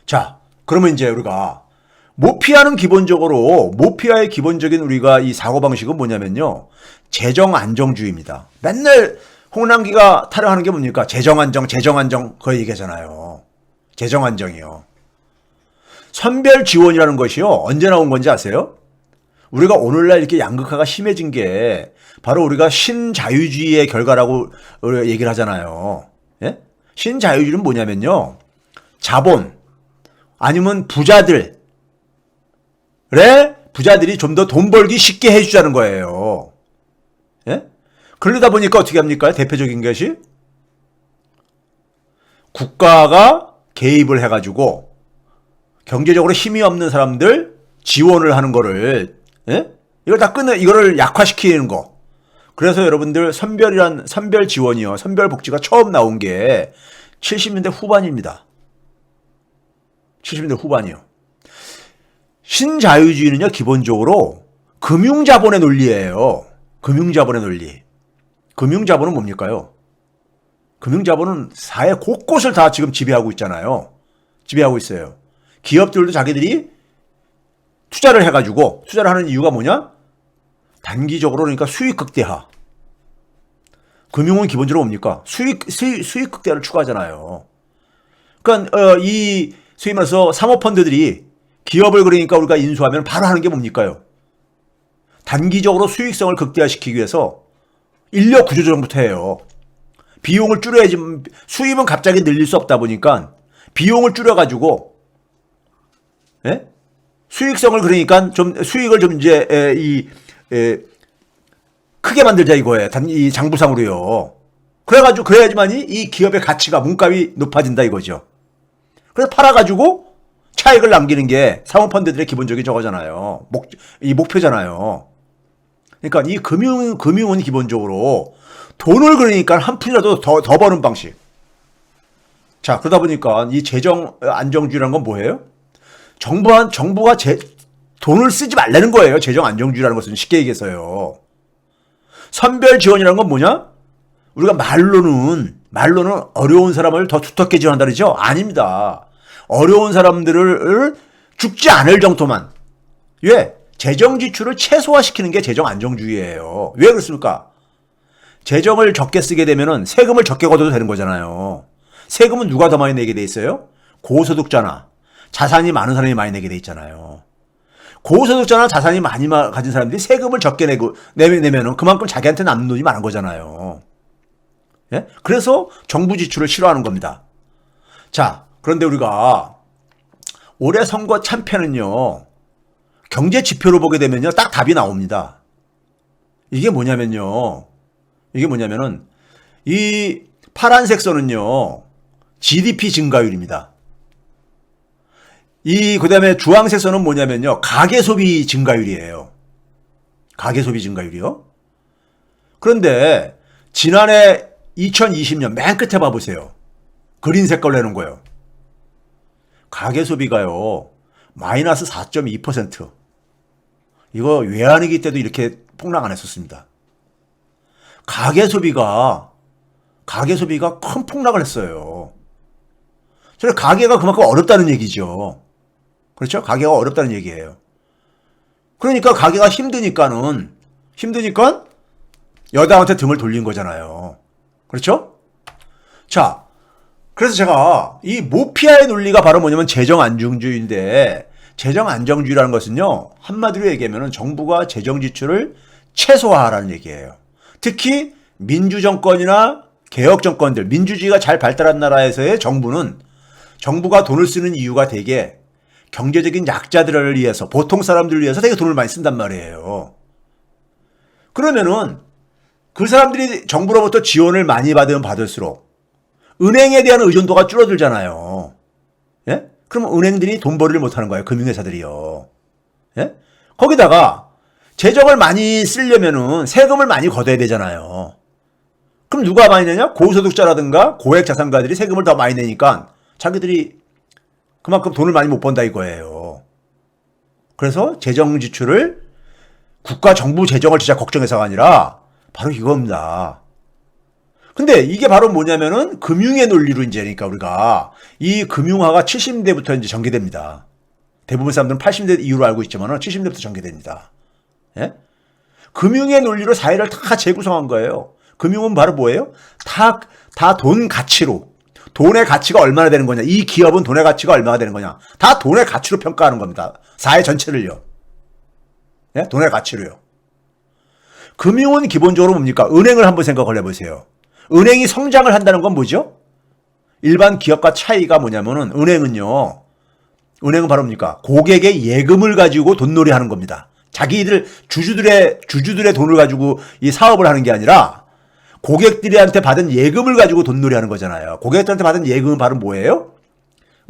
자, 그러면 이제 우리가 모피아는 기본적으로 모피아의 기본적인 우리가 이 사고방식은 뭐냐면요. 재정 안정주의입니다. 맨날 홍남기가 타령하는 게 뭡니까? 재정 안정 그거 얘기하잖아요. 재정 안정이요. 선별 지원이라는 것이요. 언제 나온 건지 아세요? 우리가 오늘날 이렇게 양극화가 심해진 게 바로 우리가 신자유주의의 결과라고 얘기를 하잖아요. 예? 신자유주의는 뭐냐면요. 자본 아니면 부자들이 좀 더 돈 벌기 쉽게 해주자는 거예요. 예? 그러다 보니까 어떻게 합니까? 대표적인 것이 국가가 개입을 해가지고 경제적으로 힘이 없는 사람들 지원을 하는 거를, 예? 이걸 다 이거를 약화시키는 거. 그래서 여러분들 선별 지원이요. 선별 복지가 처음 나온 게 70년대 후반입니다. 70년대 후반이요. 신자유주의는요, 기본적으로 금융자본의 논리예요. 금융자본의 논리. 금융자본은 뭡니까요? 금융자본은 사회 곳곳을 다 지금 지배하고 있잖아요. 지배하고 있어요. 기업들도 자기들이 투자를 해가지고, 투자를 하는 이유가 뭐냐? 단기적으로 그러니까 수익 극대화. 금융은 기본적으로 뭡니까? 수익 극대화를 추구하잖아요. 그러니까, 소위 말해서 사모펀드들이 기업을 그러니까 우리가 인수하면 바로 하는 게 뭡니까요? 단기적으로 수익성을 극대화시키기 위해서 인력 구조조정부터 해요. 비용을 줄여야지, 수입은 갑자기 늘릴 수 없다 보니까 비용을 줄여가지고, 예? 수익성을 그러니까 수익을 좀 이제, 크게 만들자 이거예요. 이 장부상으로요. 그래야지만이 이 기업의 가치가, 문값이 높아진다 이거죠. 그래서 팔아가지고 차익을 남기는 게 사모펀드들의 기본적인 저거잖아요. 이 목표잖아요. 그러니까 이 금융은 기본적으로 돈을 그러니까 한 푼이라도 더 버는 방식. 자, 그러다 보니까 이 재정 안정주의라는 건 뭐예요? 정부가 돈을 쓰지 말라는 거예요. 재정 안정주의라는 것은 쉽게 얘기해서요. 선별 지원이라는 건 뭐냐? 우리가 말로는 어려운 사람을 더 두텁게 지원한다 그러죠? 아닙니다. 어려운 사람들을 죽지 않을 정도만. 왜? 재정 지출을 최소화시키는 게 재정 안정주의예요. 왜 그렇습니까? 재정을 적게 쓰게 되면은 세금을 적게 걷어도 되는 거잖아요. 세금은 누가 더 많이 내게 돼 있어요? 고소득자나 자산이 많은 사람이 많이 내게 돼 있잖아요. 고소득자나 자산이 많이 가진 사람들이 세금을 적게 내면은 그만큼 자기한테 남는 돈이 많은 거잖아요. 예? 그래서 정부 지출을 싫어하는 겁니다. 자, 그런데 우리가 올해 선거 참패는요, 경제 지표로 보게 되면요, 딱 답이 나옵니다. 이게 뭐냐면은, 이 파란색 선은요, GDP 증가율입니다. 그 다음에 주황색 선은 뭐냐면요, 가계소비 증가율이에요. 가계소비 증가율이요. 그런데, 지난해 2020년 맨 끝에 봐보세요. 그린 색깔로 해놓은 거예요. 가계소비가요, 마이너스 4.2%. 이거 외환위기 때도 이렇게 폭락 안 했었습니다. 가계소비가 큰 폭락을 했어요. 그래서 가계가 그만큼 어렵다는 얘기죠. 그렇죠? 가계가 어렵다는 얘기예요. 그러니까 가계가 힘드니까 여당한테 등을 돌린 거잖아요. 그렇죠? 자, 그래서 제가 이 모피아의 논리가 바로 뭐냐면 재정 안정주의인데, 재정 안정주의라는 것은요, 한마디로 얘기하면 정부가 재정 지출을 최소화하라는 얘기예요. 특히 민주정권이나 개혁정권들, 민주주의가 잘 발달한 나라에서의 정부가 돈을 쓰는 이유가 되게 경제적인 약자들을 위해서, 보통 사람들을 위해서 되게 돈을 많이 쓴단 말이에요. 그러면은 그 사람들이 정부로부터 지원을 많이 받으면 받을수록 은행에 대한 의존도가 줄어들잖아요. 예? 그러면 은행들이 돈벌이를 못하는 거예요. 금융회사들이요. 예? 거기다가 재정을 많이 쓰려면은 세금을 많이 걷어야 되잖아요. 그럼 누가 많이 내냐? 고소득자라든가 고액자산가들이 세금을 더 많이 내니까 자기들이 그만큼 돈을 많이 못 번다 이거예요. 그래서 재정 지출을 정부 재정을 진짜 걱정해서가 아니라 바로 이겁니다. 근데 이게 바로 뭐냐면은 금융의 논리로 이제 그러니까 우리가 이 금융화가 70년대부터 이제 전개됩니다. 대부분 사람들은 80년대 이후로 알고 있지만은 70년대부터 전개됩니다. 예? 금융의 논리로 사회를 다 재구성한 거예요. 금융은 바로 뭐예요? 다 돈 가치로. 돈의 가치가 얼마나 되는 거냐. 이 기업은 돈의 가치가 얼마나 되는 거냐. 다 돈의 가치로 평가하는 겁니다. 사회 전체를요. 예? 돈의 가치로요. 금융은 기본적으로 뭡니까? 은행을 한번 생각을 해보세요. 은행이 성장을 한다는 건 뭐죠? 일반 기업과 차이가 뭐냐면은 은행은 바로 뭡니까? 고객의 예금을 가지고 돈놀이 하는 겁니다. 자기들 주주들의 돈을 가지고 이 사업을 하는 게 아니라 고객들한테 받은 예금을 가지고 돈놀이 하는 거잖아요. 고객들한테 받은 예금은 바로 뭐예요?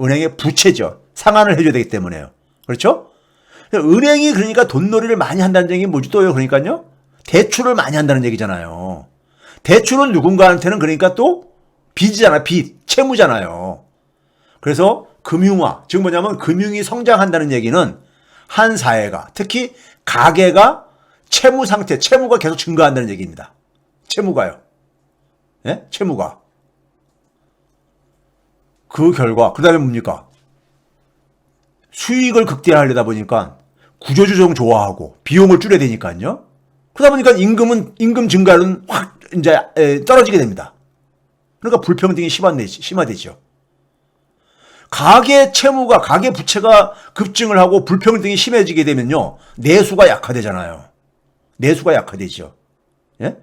은행의 부채죠. 상환을 해줘야 되기 때문에요. 그렇죠? 은행이 그러니까 돈놀이를 많이 한다는 얘기 뭐지 또요? 그러니까요. 대출을 많이 한다는 얘기잖아요. 대출은 누군가한테는 그러니까 또 빚이잖아요. 빚, 채무잖아요. 그래서 금융화, 즉 뭐냐면 금융이 성장한다는 얘기는 한 사회가, 특히 가계가 채무 상태, 채무가 계속 증가한다는 얘기입니다. 채무가요. 예? 채무가. 그 결과, 그 다음에 뭡니까? 수익을 극대화하려다 보니까 구조조정 좋아하고 비용을 줄여야 되니까요. 그러다 보니까 임금 증가는 확 이제 떨어지게 됩니다. 그러니까 불평등이 심화되죠. 가계 채무가, 가계 부채가 급증을 하고 불평등이 심해지게 되면요. 내수가 약화되잖아요. 내수가 약화되죠. 예?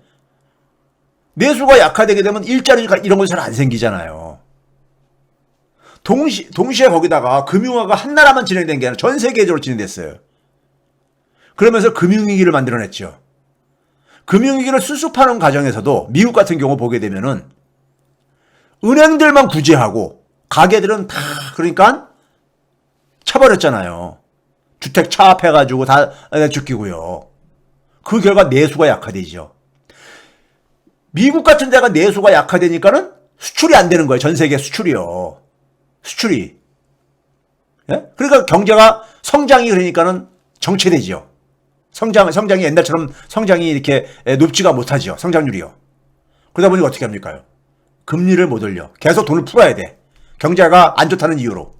내수가 약화되게 되면 일자리가 이런 거 잘 안 생기잖아요. 동시에 거기다가 금융화가 한 나라만 진행된 게 아니라 전 세계적으로 진행됐어요. 그러면서 금융위기를 만들어냈죠. 금융위기를 수습하는 과정에서도 미국 같은 경우 보게 되면은 은행들만 구제하고 가게들은 다 그러니까 쳐버렸잖아요. 주택 차압해가지고 다 죽기고요. 그 결과 내수가 약화되죠. 미국 같은 데가 내수가 약화되니까는 수출이 안 되는 거예요. 전 세계 수출이요. 수출이. 예? 그러니까 경제가 성장이 그러니까는 정체되죠. 성장이 옛날처럼 성장이 이렇게 높지가 못하죠. 성장률이요. 그러다 보니 어떻게 합니까? 금리를 못 올려. 계속 돈을 풀어야 돼. 경제가 안 좋다는 이유로.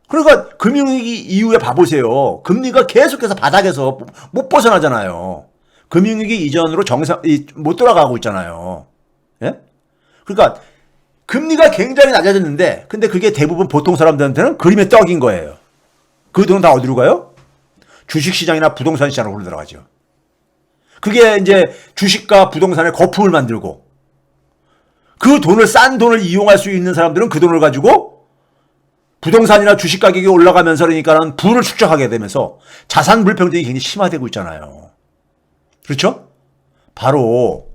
그러니까 금융위기 이후에 봐보세요. 금리가 계속해서 바닥에서 못 벗어나잖아요. 금융위기 이전으로 못 돌아가고 있잖아요. 예? 그러니까 금리가 굉장히 낮아졌는데 근데 그게 대부분 보통 사람들한테는 그림의 떡인 거예요. 그 돈은 다 어디로 가요? 주식시장이나 부동산 시장으로 흘러들어가죠. 그게 이제 주식과 부동산의 거품을 만들고 그 돈을 싼 돈을 이용할 수 있는 사람들은 그 돈을 가지고 부동산이나 주식 가격이 올라가면서 그러니까는 부를 축적하게 되면서 자산 불평등이 굉장히 심화되고 있잖아요. 그렇죠? 바로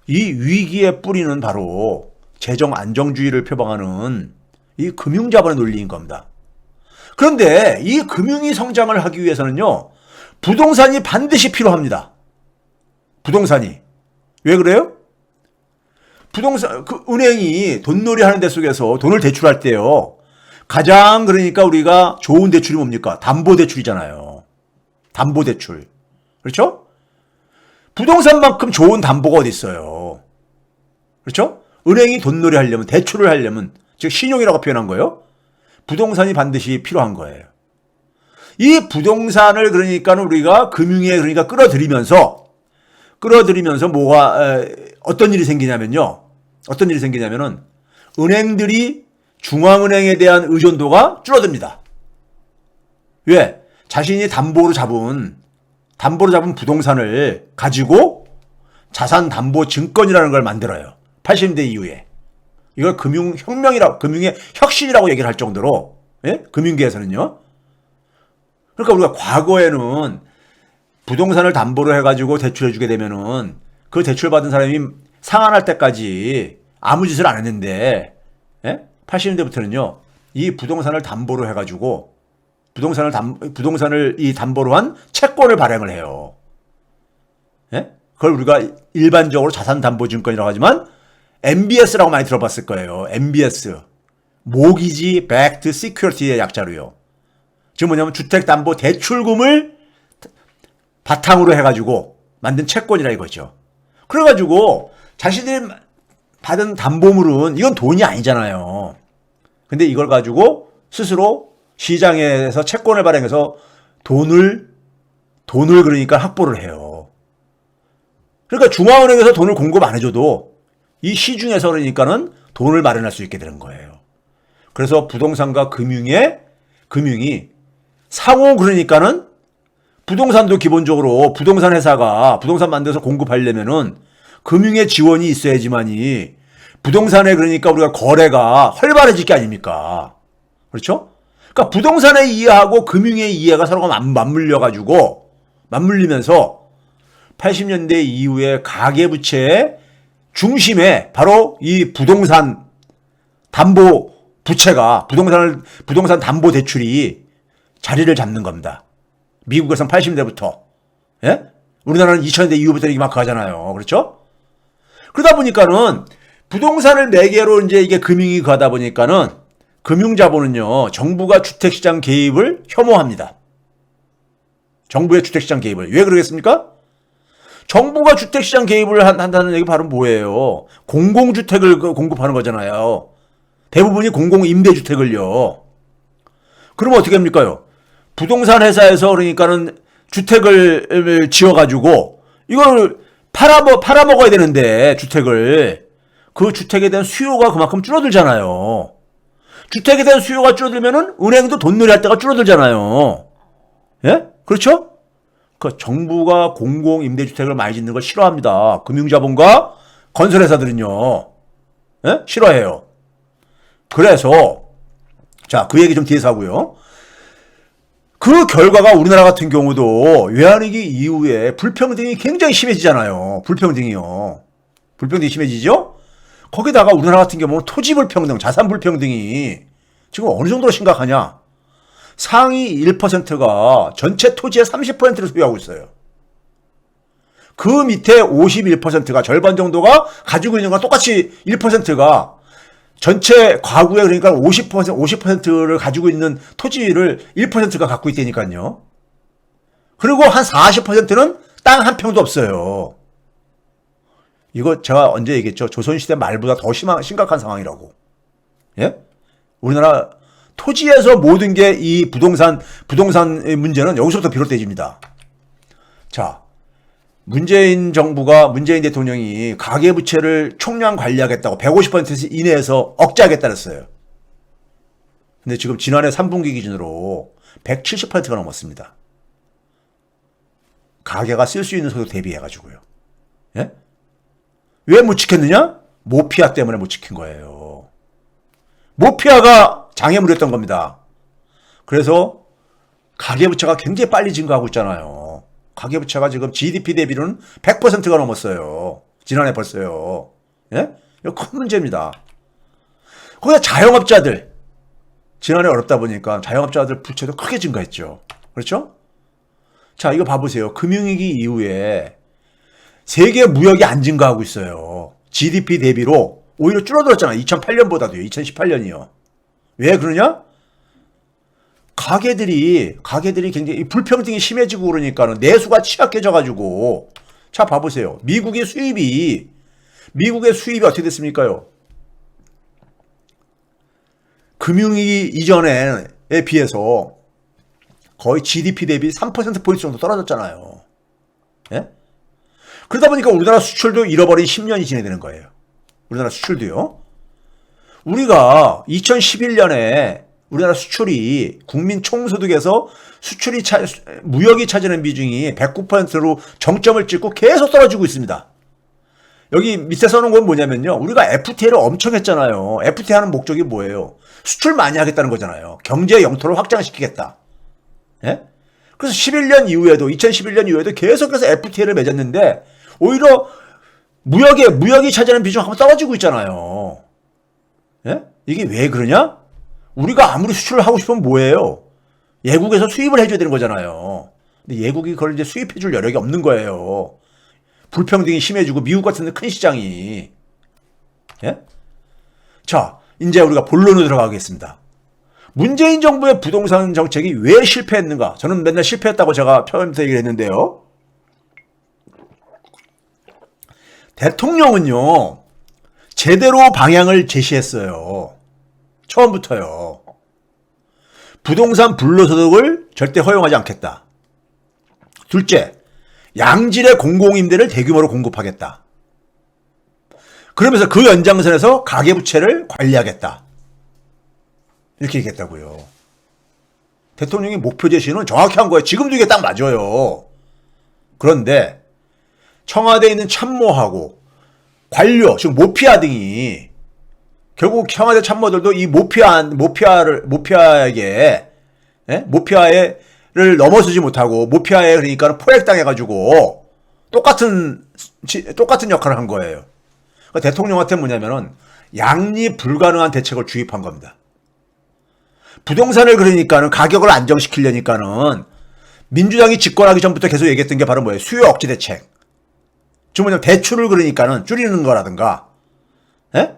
이 위기의 뿌리는 바로 재정 안정주의를 표방하는 이 금융자본의 논리인 겁니다. 그런데 이 금융이 성장을 하기 위해서는요. 부동산이 반드시 필요합니다. 부동산이. 왜 그래요? 은행이 돈놀이 하는 데 속에서 돈을 대출할 때요. 가장 그러니까 우리가 좋은 대출이 뭡니까? 담보대출이잖아요. 담보대출. 그렇죠? 부동산만큼 좋은 담보가 어디 있어요. 그렇죠? 은행이 돈놀이 하려면, 대출을 하려면, 즉 신용이라고 표현한 거예요. 부동산이 반드시 필요한 거예요. 이 부동산을 그러니까 우리가 금융에 그러니까 끌어들이면서 어떤 일이 생기냐면요. 어떤 일이 생기냐면은 은행들이 중앙은행에 대한 의존도가 줄어듭니다. 왜? 자신이 담보로 잡은 부동산을 가지고 자산 담보 증권이라는 걸 만들어요. 80년대 이후에. 이걸 금융의 혁신이라고 얘기를 할 정도로, 예? 금융계에서는요. 그러니까 우리가 과거에는 부동산을 담보로 해가지고 대출해주게 되면은 그 대출받은 사람이 상환할 때까지 아무 짓을 안 했는데, 예? 80년대부터는요, 이 부동산을 담보로 해가지고 부동산을 이 담보로 한 채권을 발행을 해요. 예? 그걸 우리가 일반적으로 자산담보증권이라고 하지만 MBS라고 많이 들어봤을 거예요. MBS. 모기지 백드 시큐리티의 약자로요. 지금 뭐냐면 주택담보대출금을 바탕으로 해가지고 만든 채권이라 이거죠. 그래가지고 자신들이 받은 담보물은 이건 돈이 아니잖아요. 근데 이걸 가지고 스스로 시장에서 채권을 발행해서 돈을 그러니까 확보를 해요. 그러니까 중앙은행에서 돈을 공급 안 해줘도 이 시중에서 그러니까는 돈을 마련할 수 있게 되는 거예요. 그래서 부동산과 금융이 상호 그러니까는 부동산도 기본적으로 부동산 회사가 부동산 만들어서 공급하려면은 금융의 지원이 있어야지만이 부동산에 그러니까 우리가 거래가 활발해질 게 아닙니까? 그렇죠? 그러니까 부동산의 이해하고 금융의 이해가 서로가 맞물리면서 80년대 이후에 가계부채의 중심에 바로 이 부동산 담보 부채가 부동산 담보 대출이 자리를 잡는 겁니다. 미국에서는 80년대부터. 예? 우리나라는 2000년대 이후부터 이게 막 가잖아요. 그렇죠? 그러다 보니까는 부동산을 매개로 이제 이게 금융이 가다 보니까는 금융자본은요, 정부가 주택시장 개입을 혐오합니다. 정부의 주택시장 개입을. 왜 그러겠습니까? 정부가 주택시장 개입을 한다는 얘기 바로 뭐예요? 공공주택을 공급하는 거잖아요. 대부분이 공공임대주택을요. 그러면 어떻게 합니까요? 부동산 회사에서 그러니까는 주택을 지어가지고 이걸 팔아먹어야 되는데 주택을. 그 주택에 대한 수요가 그만큼 줄어들잖아요. 주택에 대한 수요가 줄어들면은 은행도 돈놀이 할 때가 줄어들잖아요. 예? 그렇죠? 그 정부가 공공임대주택을 많이 짓는 걸 싫어합니다. 금융자본과 건설회사들은요. 예? 싫어해요. 그래서 자, 그 얘기 좀 뒤에서 하고요. 그 결과가 우리나라 같은 경우도 외환위기 이후에 불평등이 굉장히 심해지잖아요. 불평등이 심해지죠? 거기다가 우리나라 같은 경우는 토지 불평등, 자산 불평등이 지금 어느 정도로 심각하냐? 상위 1%가 전체 토지의 30%를 소유하고 있어요. 그 밑에 51%가 절반 정도가 가지고 있는 건 똑같이 1%가 전체 가구의 그러니까 50%를 가지고 있는 토지를 1%가 갖고 있다니까요. 그리고 한 40%는 땅 한 평도 없어요. 이거 제가 언제 얘기했죠? 조선시대 말보다 더 심각한 상황이라고. 예? 우리나라 토지에서 모든 게 이 부동산 문제는 여기서부터 비롯돼집니다. 자, 문재인 대통령이 가계부채를 총량 관리하겠다고 150% 이내에서 억제하겠다 그랬어요. 근데 지금 지난해 3분기 기준으로 170%가 넘었습니다. 가계가 쓸 수 있는 소득 대비해가지고요. 예? 왜 못 지켰느냐? 모피아 때문에 못 지킨 거예요. 모피아가 장애물이었던 겁니다. 그래서 가계부채가 굉장히 빨리 증가하고 있잖아요. 가계부채가 지금 GDP 대비로는 100%가 넘었어요. 지난해 벌써요. 예? 이거 큰 문제입니다. 거기다 자영업자들. 지난해 어렵다 보니까 자영업자들 부채도 크게 증가했죠. 그렇죠? 자, 이거 봐보세요. 금융위기 이후에 세계 무역이 안 증가하고 있어요. GDP 대비로 오히려 줄어들었잖아요. 2008년보다도요. 2018년이요. 왜 그러냐? 가게들이 굉장히 불평등이 심해지고 그러니까는 내수가 취약해져가지고. 자, 봐보세요. 미국의 수입이 어떻게 됐습니까요? 금융위기 이전에 비해서 거의 GDP 대비 3%포인트 정도 떨어졌잖아요. 예? 그러다 보니까 우리나라 수출도 잃어버린 10년이 지내야 되는 거예요. 우리나라 수출도요. 우리가 2011년에 우리나라 수출이 국민 총소득에서 무역이 차지하는 비중이 109%로 정점을 찍고 계속 떨어지고 있습니다. 여기 밑에 써놓은 건 뭐냐면요. 우리가 FTA를 엄청 했잖아요. FTA 하는 목적이 뭐예요? 수출 많이 하겠다는 거잖아요. 경제 영토를 확장시키겠다. 예? 그래서 2011년 이후에도 계속해서 FTA를 맺었는데 오히려 무역이 차지하는 비중 한번 떨어지고 있잖아요. 예? 이게 왜 그러냐? 우리가 아무리 수출을 하고 싶으면 뭐예요? 예국에서 수입을 해줘야 되는 거잖아요. 근데 예국이 그걸 이제 수입해줄 여력이 없는 거예요. 불평등이 심해지고 미국 같은 큰 시장이. 예? 자, 이제 우리가 본론으로 들어가겠습니다. 문재인 정부의 부동산 정책이 왜 실패했는가? 저는 맨날 실패했다고 제가 처음부터 얘기를 했는데요. 대통령은요, 제대로 방향을 제시했어요. 처음부터요. 부동산 불로소득을 절대 허용하지 않겠다. 둘째, 양질의 공공임대를 대규모로 공급하겠다. 그러면서 그 연장선에서 가계부채를 관리하겠다. 이렇게 얘기했다고요. 대통령의 목표 제시는 정확히 한 거예요. 지금도 이게 딱 맞아요. 그런데 청와대에 있는 참모하고 관료, 지금 모피아 등이 결국 청와대 참모들도 이 모피아를 넘어서지 못하고 모피아에 그러니까 포획당해가지고 똑같은 역할을 한 거예요. 그러니까 대통령한테 뭐냐면은 양립 불가능한 대책을 주입한 겁니다. 부동산을 그러니까는 가격을 안정시키려니까는 민주당이 집권하기 전부터 계속 얘기했던 게 바로 뭐예요? 수요 억제 대책. 즉 뭐냐면 대출을 그러니까는 줄이는 거라든가, 예?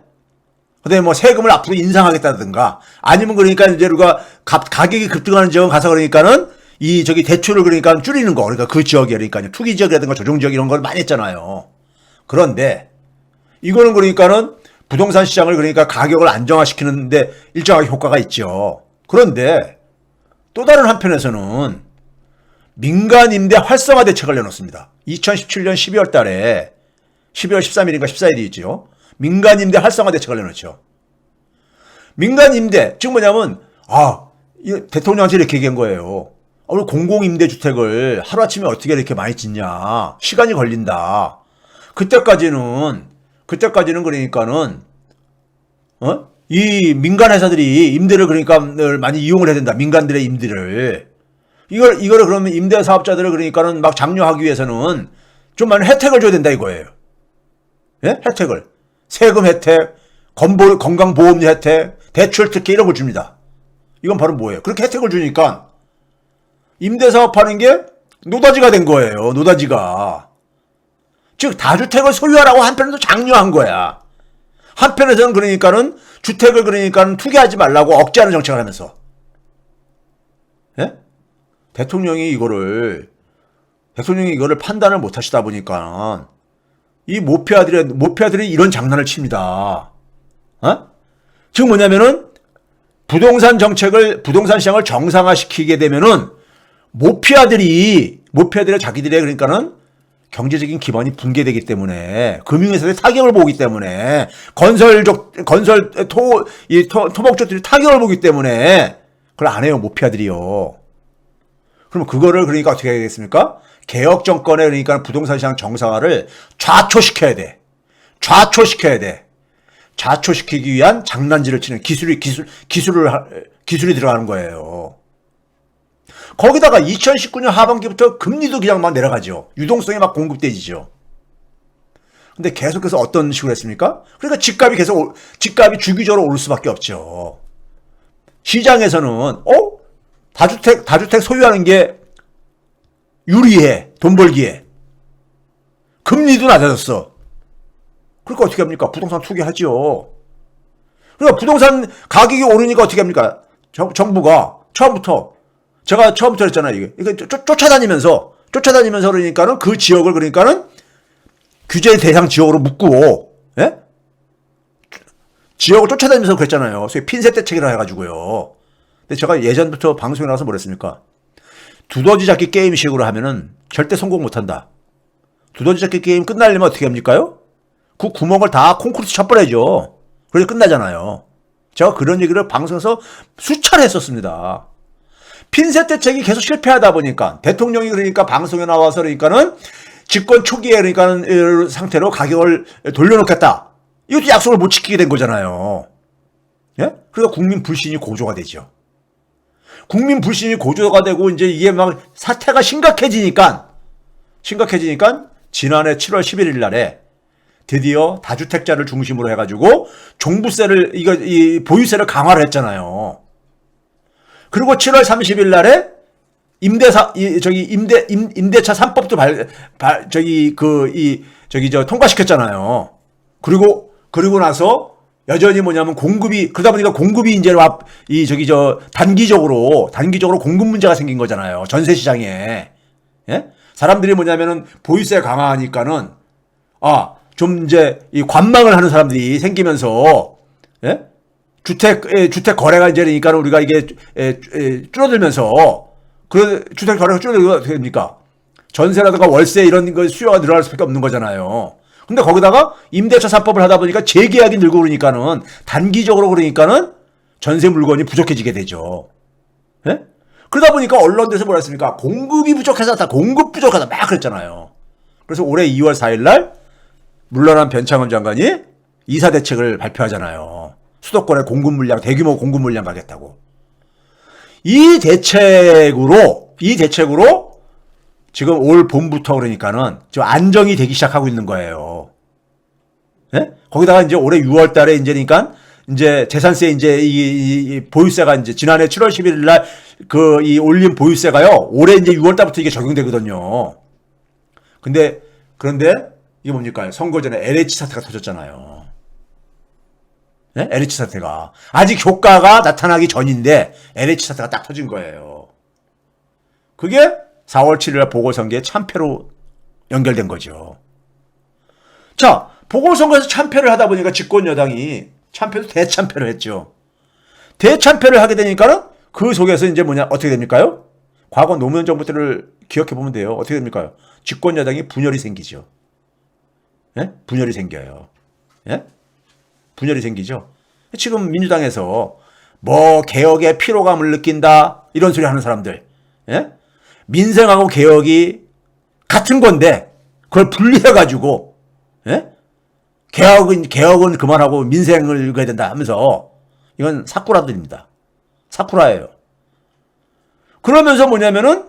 그다음에 뭐 세금을 앞으로 인상하겠다든가, 아니면 그러니까 이제 우리가 가격이 급등하는 지역은 가서 그러니까는 대출을 그러니까 줄이는 거, 그러니까 그 지역에 그러니까 투기 지역이라든가 조정 지역 이런 걸 많이 했잖아요. 그런데 이거는 그러니까는 부동산 시장을 그러니까 가격을 안정화시키는데 일정하게 효과가 있죠. 그런데 또 다른 한편에서는 민간 임대 활성화 대책을 내놓습니다. 2017년 12월 달에 12월 13일인가 14일이죠. 민간 임대 활성화 대책을 내놓죠. 민간 임대, 즉 뭐냐면 대통령한테 이렇게 얘기한 거예요. 우리 공공임대주택을 하루아침에 어떻게 이렇게 많이 짓냐. 시간이 걸린다. 그때까지는 그러니까는 이 민간 회사들이 임대를 그러니까 많이 이용을 해야 된다. 민간들의 임대를. 이거를 그러면 임대 사업자들을 그러니까는 막 장려하기 위해서는 좀 많은 혜택을 줘야 된다 이거예요. 예? 혜택을. 세금 혜택, 건강보험료 혜택, 대출 특혜 이런 걸 줍니다. 이건 바로 뭐예요? 그렇게 혜택을 주니까 임대 사업하는 게 노다지가 된 거예요. 노다지가. 즉 다주택을 소유하라고 한편에서 장려한 거야. 한편에서는 그러니까는 주택을 그러니까는 투기하지 말라고 억제하는 정책을 하면서. 예? 대통령이 이거를 판단을 못 하시다 보니까 이 모피아들이 이런 장난을 칩니다. 즉 뭐냐면은 부동산 시장을 정상화시키게 되면은 모피아들의 자기들의 그러니까는 경제적인 기반이 붕괴되기 때문에 금융회사들이 타격을 보기 때문에 토목주들이 타격을 보기 때문에 그걸 안 해요. 모피아들이요. 그럼 그거를 그러니까 어떻게 해야겠습니까? 개혁 정권에 그러니까 부동산 시장 정상화를 좌초시켜야 돼. 좌초시키기 위한 장난질을 치는 기술이 들어가는 거예요. 거기다가 2019년 하반기부터 금리도 그냥 막 내려가죠. 유동성이 막 공급돼지죠. 근데 계속해서 어떤 식으로 했습니까? 그러니까 집값이 주기적으로 오를 수밖에 없죠. 시장에서는 다주택 소유하는 게 유리해. 돈 벌기에. 금리도 낮아졌어. 그러니까 어떻게 합니까? 부동산 투기하죠. 그러니까 부동산 가격이 오르니까 어떻게 합니까? 정부가 제가 처음부터 했잖아요. 이게 쫓아다니면서 그러니까는 그 지역을 그러니까는 규제 대상 지역으로 묶고, 예? 지역을 쫓아다니면서 그랬잖아요. 소위 핀셋 대책이라 해가지고요. 근데 제가 예전부터 방송에 나와서 뭐랬습니까? 두더지 잡기 게임식으로 하면은 절대 성공 못한다. 두더지 잡기 게임 끝나려면 어떻게 합니까요? 그 구멍을 다 콘크리트 쳐버려야죠. 그래서 끝나잖아요. 제가 그런 얘기를 방송에서 수차례 했었습니다. 핀셋 대책이 계속 실패하다 보니까 대통령이 그러니까 방송에 나와서 그러니까는 집권 초기에 그러니까는 상태로 가격을 돌려놓겠다. 이것도 약속을 못 지키게 된 거잖아요. 예? 그러니까 국민 불신이 고조가 되죠. 국민 불신이 고조가 되고 이제 이게 막 사태가 심각해지니까 지난해 7월 11일 날에 드디어 다주택자를 중심으로 해가지고 종부세를 이 보유세를 강화를 했잖아요. 그리고 7월 30일 날에 임대차 3법도 통과시켰잖아요. 그리고 나서 여전히 뭐냐면 그러다 보니까 공급이 이제 단기적으로 공급 문제가 생긴 거잖아요. 전세 시장에. 예? 사람들이 뭐냐면은 보유세 강화하니까는 좀 이제 이 관망을 하는 사람들이 생기면서, 예? 주택 거래가 이제 되니까 우리가 이게 줄어들면서, 그 주택 거래가 줄어들면 어떻게 됩니까? 전세라든가 월세 이런 거 수요가 늘어날 수밖에 없는 거잖아요. 근데 거기다가 임대차 3법을 하다 보니까 재계약이 늘고 그러니까는 단기적으로 그러니까는 전세 물건이 부족해지게 되죠. 예? 그러다 보니까 언론에서 뭐라 했습니까? 공급이 부족해서 공급 부족하다 막 그랬잖아요. 그래서 올해 2월 4일 날 물러난 변창흠 장관이 이사 대책을 발표하잖아요. 수도권의 공급 물량, 대규모 공급 물량 가겠다고. 이 대책으로 지금 올 봄부터 그러니까는 좀 안정이 되기 시작하고 있는 거예요. 예? 거기다가 이제 올해 6월 달에 이제니까 이제 재산세 이제 이 보유세가 이제 지난해 7월 11일 날 그 이 올린 보유세가요. 올해 이제 6월 달부터 이게 적용되거든요. 그런데 이게 뭡니까? 선거 전에 LH 사태가 터졌잖아요. 네? LH 사태가 아직 효과가 나타나기 전인데 LH 사태가 딱 터진 거예요. 그게 4월 7일 날 보궐선거에 참패로 연결된 거죠. 자, 보궐선거에서 참패를 하다 보니까 집권 여당이 대참패를 했죠. 대참패를 하게 되니까는 그 속에서 이제 어떻게 됩니까요? 과거 노무현 정부 때를 기억해 보면 돼요. 어떻게 됩니까요? 집권 여당이 분열이 생기죠. 예? 분열이 생겨요. 예? 분열이 생기죠. 지금 민주당에서 뭐 개혁의 피로감을 느낀다 이런 소리 하는 사람들, 예? 민생하고 개혁이 같은 건데 그걸 분리해가지고, 예? 개혁은 그만하고 민생을 읽어야 된다 하면서 이건 사쿠라들입니다. 사쿠라예요. 그러면서 뭐냐면은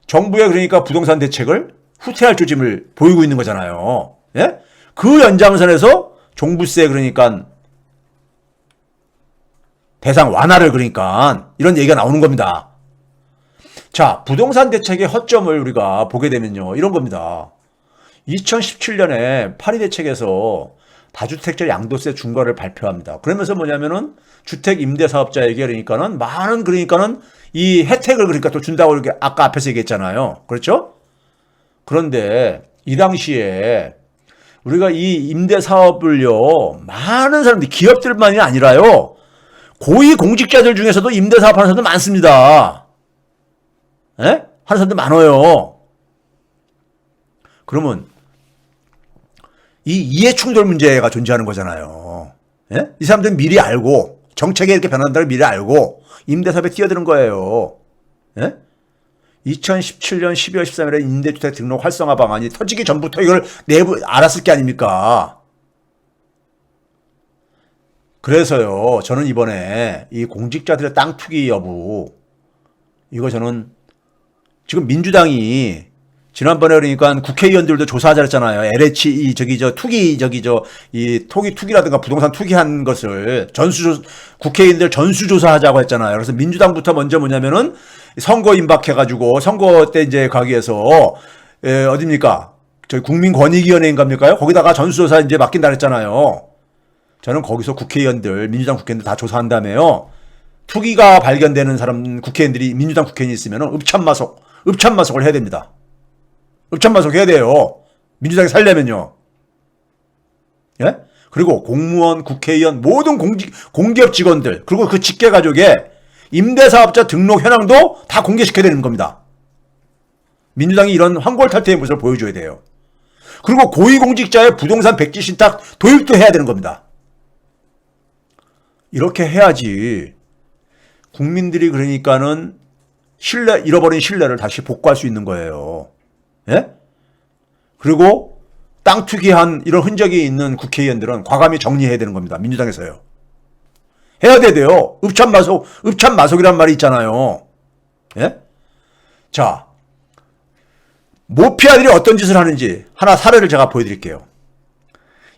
정부의 그러니까 부동산 대책을 후퇴할 조짐을 보이고 있는 거잖아요. 예? 그 연장선에서 종부세 그러니까 대상 완화를 그러니까 이런 얘기가 나오는 겁니다. 자, 부동산 대책의 허점을 우리가 보게 되면요. 이런 겁니다. 2017년에 파리 대책에서 다주택자 양도세 중과를 발표합니다. 그러면서 뭐냐면은 주택 임대 사업자에게 그러니까는 많은 그러니까는 이 혜택을 그러니까 또 준다고 이렇게 아까 앞에서 얘기했잖아요. 그렇죠? 그런데 이 당시에 우리가 이 임대 사업을요, 많은 사람들이 기업들만이 아니라요, 고위 공직자들 중에서도 임대 사업 하는 사람들 많습니다. 예? 하는 사람들 많아요. 그러면 이 이해충돌 문제가 존재하는 거잖아요. 예? 이 사람들은 미리 알고 정책이 이렇게 변한다는 걸 미리 알고 임대사업에 뛰어드는 거예요. 예? 2017년 12월 13일에 임대주택 등록 활성화 방안이 터지기 전부터 이걸 알았을 게 아닙니까? 그래서요, 저는 이번에 이 공직자들의 땅 투기 여부, 이거 저는 지금 민주당이 지난번에 그러니까 국회의원들도 조사하자 했잖아요. LH 투기라든가 부동산 투기한 것을 국회의원들 전수조사하자고 했잖아요. 그래서 민주당부터 먼저 뭐냐면은 선거 임박해가지고 선거 때 이제 가기 위해서 어딥니까? 저희 국민권익위원회인갑니까요? 거기다가 전수조사 이제 맡긴다 그랬잖아요. 저는 거기서 민주당 국회의원들 다 조사한 다음에요. 투기가 발견되는 사람 민주당 국회의원이 있으면 읍참마속을 해야 됩니다. 읍참마속 해야 돼요. 민주당이 살려면요. 예? 그리고 공무원, 국회의원, 모든 공기업 직원들, 그리고 그 직계가족의 임대사업자 등록 현황도 다 공개시켜야 되는 겁니다. 민주당이 이런 황골탈퇴의 모습을 보여줘야 돼요. 그리고 고위공직자의 부동산 백지 신탁 도입도 해야 되는 겁니다. 이렇게 해야지 국민들이 그러니까는 잃어버린 신뢰를 다시 복구할 수 있는 거예요. 예? 그리고 땅 투기한 이런 흔적이 있는 국회의원들은 과감히 정리해야 되는 겁니다. 민주당에서요. 해야 돼요. 읍참마속이란 말이 있잖아요. 예? 자, 모피아들이 어떤 짓을 하는지 하나 사례를 제가 보여드릴게요.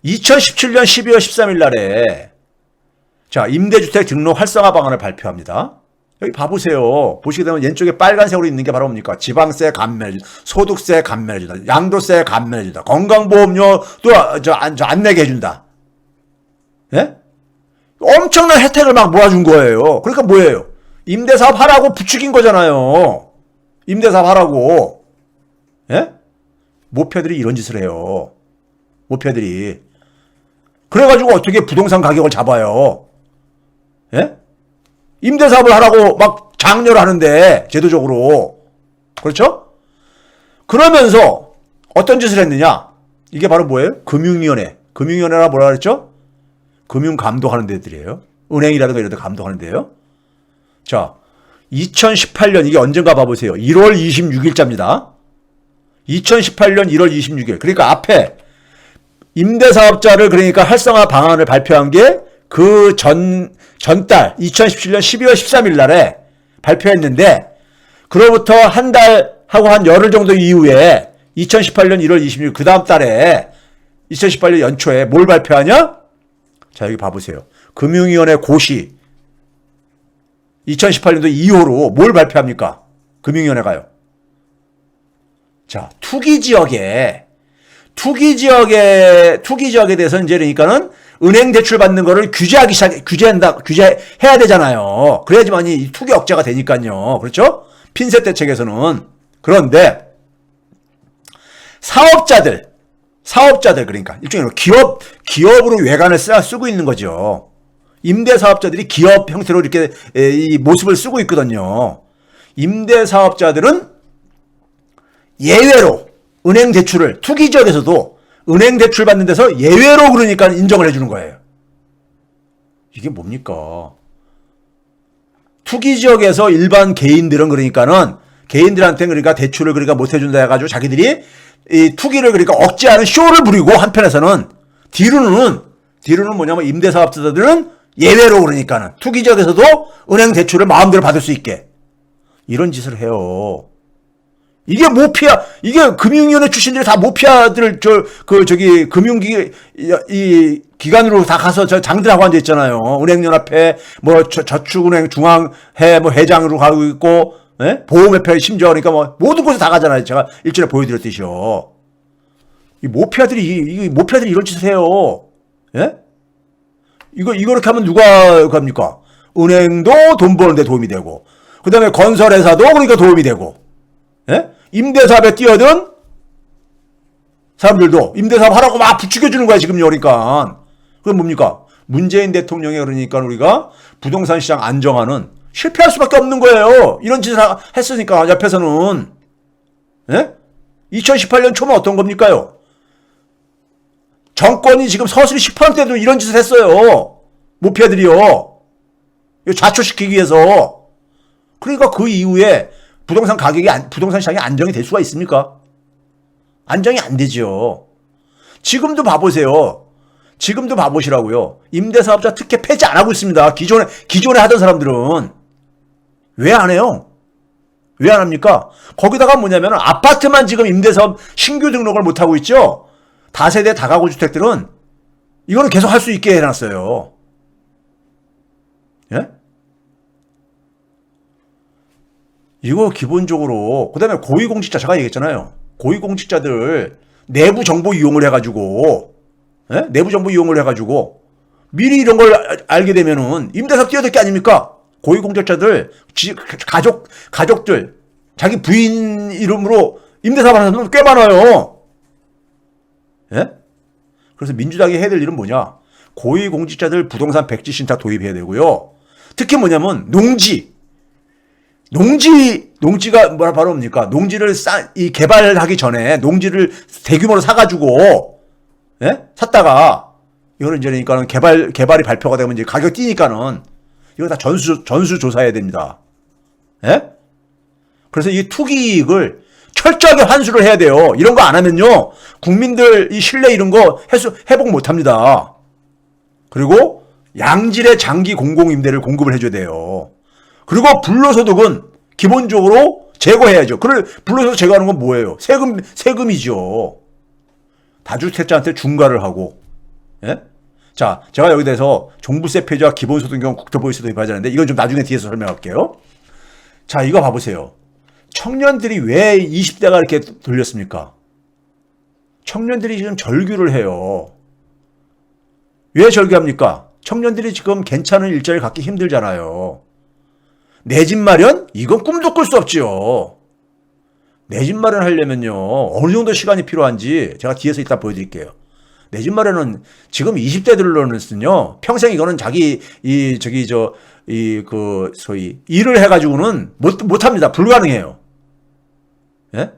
2017년 12월 13일 날에 자, 임대주택 등록 활성화 방안을 발표합니다. 여기 봐보세요. 보시게 되면 왼쪽에 빨간색으로 있는 게 바로 뭡니까? 지방세 감면해준다. 소득세 감면해준다. 양도세 감면해준다. 건강보험료도 안 내게 해준다. 예? 엄청난 혜택을 막 모아준 거예요. 그러니까 뭐예요? 임대사업 하라고 부추긴 거잖아요. 임대사업 하라고. 예? 모피아들이 이런 짓을 해요. 모피아들이. 그래가지고 어떻게 부동산 가격을 잡아요? 예? 임대사업을 하라고 막 장려를 하는데, 제도적으로. 그렇죠? 그러면서 어떤 짓을 했느냐? 이게 바로 뭐예요? 금융위원회. 금융위원회라 뭐라 그랬죠? 금융감독하는 데들이에요. 은행이라든가 이런 데 감독하는 데요. 자, 2018년, 이게 언젠가 봐보세요. 1월 26일자입니다. 2018년 1월 26일. 그러니까 앞에 임대사업자를 그러니까 활성화 방안을 발표한 게 그 전달 2017년 12월 13일 날에 발표했는데, 그로부터 한 달하고 한 열흘 정도 이후에 2018년 1월 26일 그 다음 달에 2018년 연초에 뭘 발표하냐? 자, 여기 봐보세요. 금융위원회 고시 2018년도 2호로 뭘 발표합니까? 금융위원회가요. 자, 투기 지역에 대해서 이제 그러니까는 은행 대출 받는 거를 규제해야 되잖아요. 그래야지만이 이 투기 억제가 되니까요. 그렇죠? 핀셋 대책에서는. 그런데 사업자들 그러니까 일종의 기업으로 외관을 쓰고 있는 거죠. 임대사업자들이 기업 형태로 이렇게 이 모습을 쓰고 있거든요. 임대사업자들은 예외로 은행 대출을 투기 지역에서도 은행 대출 받는 데서 예외로 그러니까 인정을 해주는 거예요. 이게 뭡니까? 투기 지역에서 일반 개인들은 그러니까는 개인들한테 그러니까 대출을 그러니까 못 해준다 해가지고 자기들이 이 투기를 그러니까 억제하는 쇼를 부리고, 한편에서는 뒤로는 뭐냐면 임대사업자들은 예외로 그러니까는 투기 지역에서도 은행 대출을 마음대로 받을 수 있게 이런 짓을 해요. 이게 모피아, 이게 금융위원회 출신들이 다 모피아들, 기관으로 다 가서 장들하고 앉아있잖아요. 은행연합회, 저축은행 중앙회, 회장으로 가고 있고, 예? 보험협회 심지어 그러니까 모든 곳에 다 가잖아요. 제가 일전에 보여드렸듯이요. 이 모피아들이 이런 짓을 해요. 예? 이렇게 하면 누가 갑니까? 은행도 돈 버는데 도움이 되고, 그 다음에 건설회사도 그러니까 도움이 되고, 예? 임대사업에 뛰어든 사람들도 임대사업 하라고 막 부추겨주는 거야, 지금. 그러니까. 그건 뭡니까? 문재인 대통령이 그러니까 우리가 부동산 시장 안정화는 실패할 수밖에 없는 거예요. 이런 짓을 했으니까, 옆에서는. 예? 2018년 초면 어떤 겁니까요? 정권이 지금 서슬이 10%대도 이런 짓을 했어요. 모피아들이요. 좌초시키기 위해서. 그러니까 그 이후에 부동산 시장이 안정이 될 수가 있습니까? 안정이 안 되죠. 지금도 봐보시라고요. 임대사업자 특혜 폐지 안 하고 있습니다. 기존에 하던 사람들은. 왜 안 해요? 왜 안 합니까? 거기다가 뭐냐면 아파트만 지금 임대사업 신규 등록을 못 하고 있죠. 다세대 다가구 주택들은 이거는 계속 할 수 있게 해놨어요. 예? 이거 기본적으로, 그 다음에 고위공직자, 제가 얘기했잖아요. 고위공직자들 내부 정보 이용을 해가지고, 예? 내부 정보 이용을 해가지고, 미리 이런 걸 알게 되면은 임대사업 뛰어들 게 아닙니까? 고위공직자들, 가족들, 자기 부인 이름으로 임대사업 하는 사람들 꽤 많아요. 예? 그래서 민주당이 해야 될 일은 뭐냐? 고위공직자들 부동산 백지신탁 도입해야 되고요. 특히 뭐냐면, 농지가 바로 뭡니까? 농지를 개발하기 전에 농지를 대규모로 사가지고, 예? 샀다가, 이거는 이제 그러니까는 개발이 발표가 되면 이제 가격 뛰니까는, 이거 다 전수 조사해야 됩니다. 예? 그래서 이 투기이익을 철저하게 환수를 해야 돼요. 이런 거 안 하면요, 국민들 이 신뢰 이런 거 회복 못 합니다. 그리고 양질의 장기 공공임대를 공급을 해줘야 돼요. 그리고 불로소득은 기본적으로 제거해야죠. 불로소득 제거하는 건 뭐예요? 세금이죠. 다주택자한테 중과를 하고, 예? 자, 제가 여기 대해서 종부세 폐지와 기본소득 경우 국토보유세 도입하자는데, 이건 좀 나중에 뒤에서 설명할게요. 자, 이거 봐보세요. 청년들이 왜 20대가 이렇게 돌렸습니까? 청년들이 지금 절규를 해요. 왜 절규합니까? 청년들이 지금 괜찮은 일자리를 갖기 힘들잖아요. 내 집 마련? 이건 꿈도 꿀 수 없지요. 내 집 마련 하려면요, 어느 정도 시간이 필요한지 제가 뒤에서 이따 보여드릴게요. 내 집 마련은 지금 20대들로는요, 평생 이거는 자기, 소위, 일을 해가지고는 못합니다. 불가능해요. 예?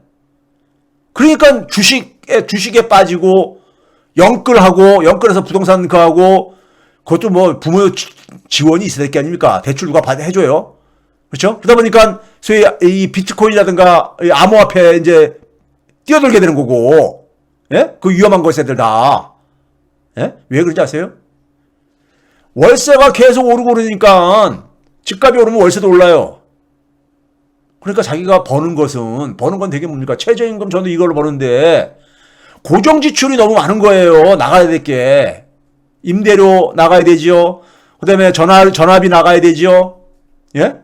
그러니까 주식에 빠지고, 영끌해서 부동산 그하고, 그것도 뭐 부모 지원이 있어야 될 게 아닙니까? 대출 누가 해줘요? 그렇죠? 그러다 보니까, 소위, 이 비트코인이라든가, 이 암호화폐 이제, 뛰어들게 되는 거고, 예? 그 위험한 것들 다. 예? 왜 그런지 아세요? 월세가 계속 오르고 그러니까 집값이 오르면 월세도 올라요. 그러니까 자기가 버는 건 되게 뭡니까? 최저임금 저도 이걸로 버는데 고정 지출이 너무 많은 거예요. 나가야 될 게. 임대료 나가야 되지요. 그다음에 전화비 나가야 되지요. 예?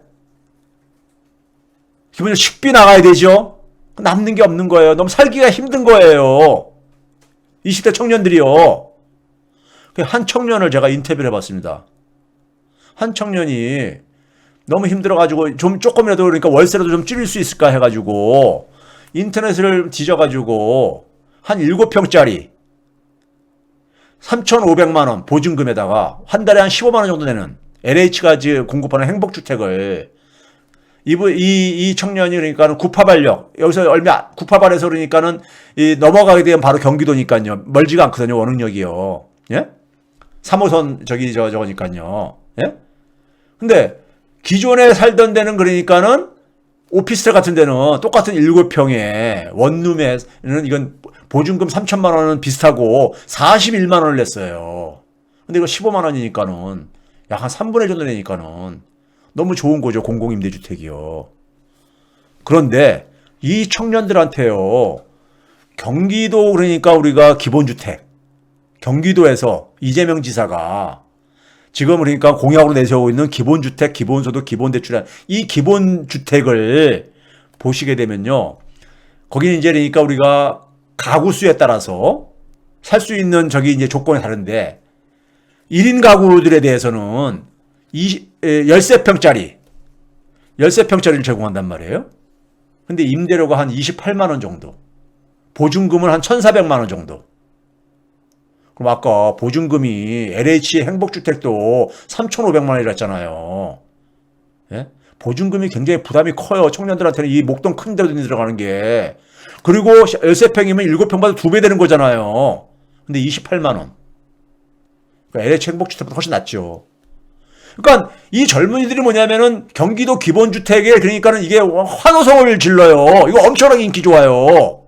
기본적으로 식비 나가야 되죠. 남는 게 없는 거예요. 너무 살기가 힘든 거예요. 20대 청년들이요. 한 청년을 제가 인터뷰를 해봤습니다. 한 청년이 너무 힘들어가지고 조금이라도 그러니까 월세라도 좀 줄일 수 있을까 해가지고 인터넷을 뒤져가지고 한 7평짜리 3,500만 원 보증금에다가 한 달에 한 15만 원 정도 되는 LH가 공급하는 행복주택을 이 청년이 그러니까는 구파발역 여기서 구파발에서 그러니까는 넘어가게 되면 바로 경기도니까요. 멀지가 않거든요. 원흥역이요. 예? 3호선 저거니까요. 예? 근데 기존에 살던 데는 그러니까는 오피스텔 같은 데는 똑같은 7평에 원룸에는 이건 보증금 3천만 원은 비슷하고 41만 원을 냈어요. 근데 이거 15만 원이니까는 약 한 3분의 1 정도 되니까는 너무 좋은 거죠. 공공임대주택이요. 그런데 이 청년들한테요. 경기도 그러니까 우리가 기본주택. 경기도에서 이재명 지사가 지금 그러니까 공약으로 내세우고 있는 기본주택, 기본소득, 기본대출이라는 이 기본주택을 보시게 되면요. 거기는 이제 그러니까 우리가 가구 수에 따라서 살 수 있는 이제 조건이 다른데 1인 가구들에 대해서는 13평짜리를 제공한단 말이에요. 근데 임대료가 한 28만 원 정도. 보증금은 한 1,400만 원 정도. 그럼 아까 보증금이 LH 행복주택도 3,500만 원이라 했잖아요. 예? 보증금이 굉장히 부담이 커요. 청년들한테는 이 목돈 큰 데로 들어가는 게. 그리고 13평이면 7평보다 2배 되는 거잖아요. 근데 28만 원. 그러니까 LH 행복주택보다 훨씬 낫죠. 그러니까 이 젊은이들이 뭐냐면은 경기도 기본주택에 그러니까는 이게 환호성을 질러요. 이거 엄청나게 인기 좋아요.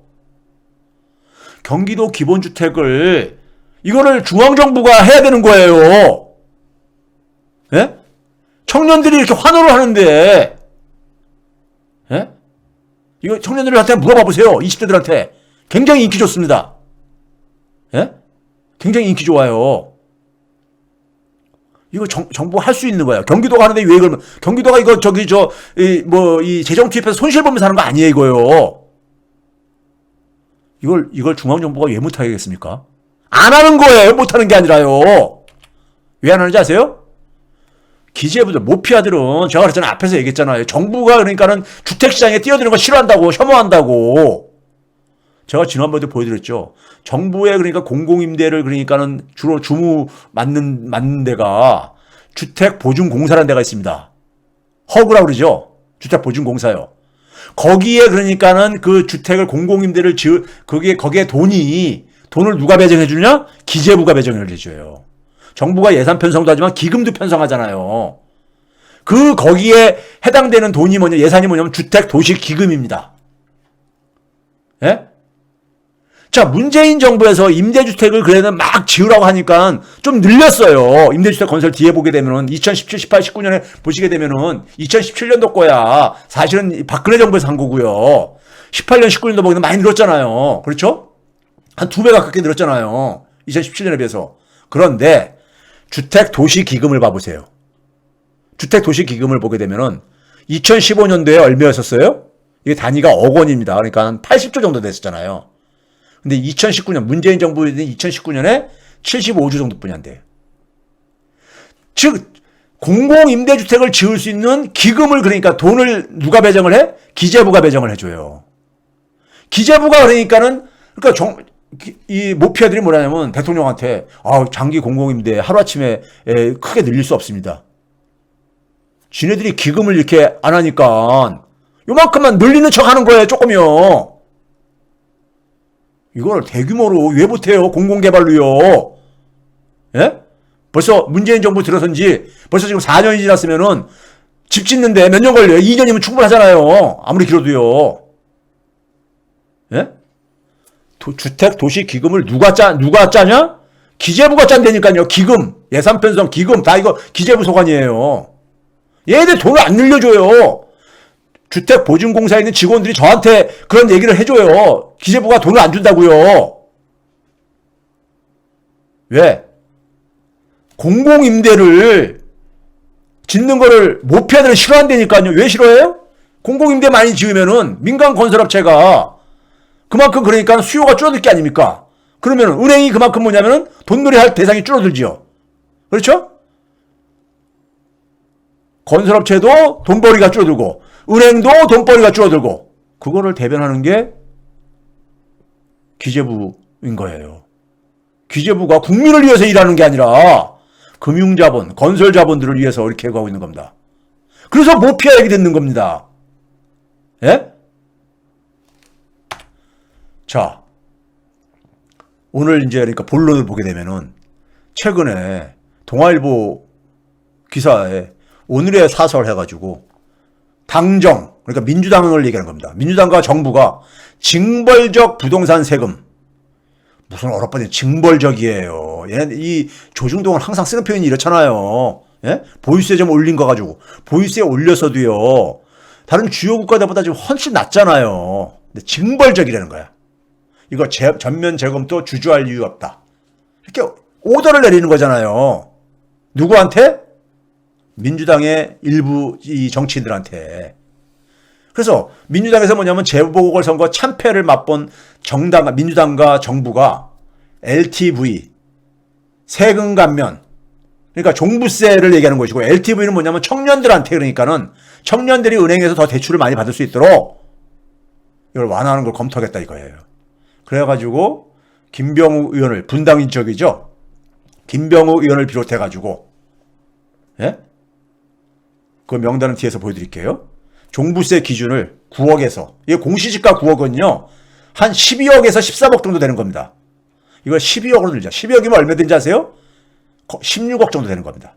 경기도 기본주택을 이거를 중앙정부가 해야 되는 거예요. 예? 청년들이 이렇게 환호를 하는데, 예? 이거 청년들한테 물어봐 보세요. 20대들한테. 굉장히 인기 좋습니다. 예? 굉장히 인기 좋아요. 이거 정부가 할 수 있는 거야. 경기도가 하는데 왜 그러면, 경기도가 이거 이 재정 투입해서 손실 보면서 하는 거 아니에요, 이거요. 이걸 중앙정부가 왜 못하겠습니까? 안 하는 거예요. 못하는 게 아니라요. 왜 안 하는지 아세요? 기재부들, 모피아들은 제가 그랬잖아요. 앞에서 얘기했잖아요. 정부가 그러니까는 주택시장에 뛰어드는 거 싫어한다고, 혐오한다고. 제가 지난번에도 보여드렸죠. 정부의 그러니까 공공임대를 그러니까는 주로 주무 맞는 데가 주택보증공사라는 데가 있습니다. 허그라고 그러죠. 주택보증공사요. 거기에 그러니까는 그 주택을 공공임대를 거기에 돈을 누가 배정해 주냐? 기재부가 배정을 해줘요. 정부가 예산 편성도 하지만 기금도 편성하잖아요. 거기에 해당되는 돈이 예산이 뭐냐면 주택도시기금입니다. 예? 자, 문재인 정부에서 임대주택을 그래도 막 지으라고 하니까 좀 늘렸어요. 임대주택 건설 뒤에 보게 되면은 2017, 18, 19년에 보시게 되면은 2017년도 거야. 사실은 박근혜 정부에서 한 거고요. 18년, 19년도 보기는 많이 늘었잖아요. 그렇죠? 한 2배 가깝게 늘었잖아요. 2017년에 비해서. 그런데 주택도시기금을 봐보세요. 주택도시기금을 보게 되면은 2015년도에 얼마였었어요? 이게 단위가 억 원입니다. 그러니까 한 80조 정도 됐었잖아요. 근데 2019년, 문재인 정부에 2019년에 75조 정도뿐이 안 돼요. 즉, 공공임대주택을 지을 수 있는 기금을 그러니까 돈을 누가 배정을 해? 기재부가 배정을 해줘요. 기재부가 그러니까는, 그러니까 이 모피아들이 뭐냐면 대통령한테 장기 공공임대 하루아침에 크게 늘릴 수 없습니다. 지네들이 기금을 이렇게 안 하니까 요만큼만 늘리는 척 하는 거예요. 조금요. 이걸 대규모로 왜 못해요? 공공개발로요. 예? 벌써 문재인 정부 들어선 지 벌써 지금 4년이 지났으면은 집 짓는데 몇 년 걸려요? 2년이면 충분하잖아요. 아무리 길어도요. 예? 주택 도시 기금을 누가 짜냐? 기재부가 짠다니까요. 기금, 예산 편성, 기금 다 이거 기재부 소관이에요. 얘네들 돈을 안 늘려줘요. 주택보증공사에 있는 직원들이 저한테 그런 얘기를 해줘요. 기재부가 돈을 안 준다고요. 왜? 공공임대를 짓는 거를 모피아들은 싫어한다니까요. 왜 싫어해요? 공공임대 많이 지으면은 민간 건설업체가 그만큼 그러니까 수요가 줄어들 게 아닙니까? 그러면 은행이 그만큼 뭐냐면은 돈놀이 할 대상이 줄어들지요. 그렇죠? 건설업체도 돈벌이가 줄어들고 은행도 돈벌이가 줄어들고 그거를 대변하는 게 기재부인 거예요. 기재부가 국민을 위해서 일하는 게 아니라 금융자본, 건설자본들을 위해서 이렇게 하고 있는 겁니다. 그래서 모피아 얘기 듣는 겁니다. 예? 자, 오늘 이제 그러니까 본론을 보게 되면은 최근에 동아일보 기사에 오늘의 사설 해가지고 당정, 그러니까 민주당을 얘기하는 겁니다. 민주당과 정부가 징벌적 부동산 세금. 무슨 어렵거든요. 징벌적이에요. 얘는 이 조중동은 항상 쓰는 표현이 이렇잖아요. 예? 보유세 좀 올린 거 가지고. 보유세 올려서도요. 다른 주요 국가들보다 좀 훨씬 낮잖아요. 근데 징벌적이라는 거야. 이거 전면 재검도 주저할 이유 없다. 이렇게 오더를 내리는 거잖아요. 누구한테? 민주당의 일부 이 정치인들한테. 그래서 민주당에서 뭐냐면 재보궐선거 참패를 맛본 민주당과 정부가 LTV, 세금 감면, 그러니까 종부세를 얘기하는 것이고 LTV는 뭐냐면 청년들한테 그러니까는 청년들이 은행에서 더 대출을 많이 받을 수 있도록 이걸 완화하는 걸 검토하겠다 이거예요. 그래가지고 김병우 의원을 분당 인적이죠. 김병우 의원을 비롯해가지고 예? 그 명단은 뒤에서 보여드릴게요. 종부세 기준을 9억에서 이게 공시지가 9억은요 한 12억에서 13억 정도 되는 겁니다. 이걸 12억으로 늘자. 12억이면 얼마든지 아세요? 16억 정도 되는 겁니다.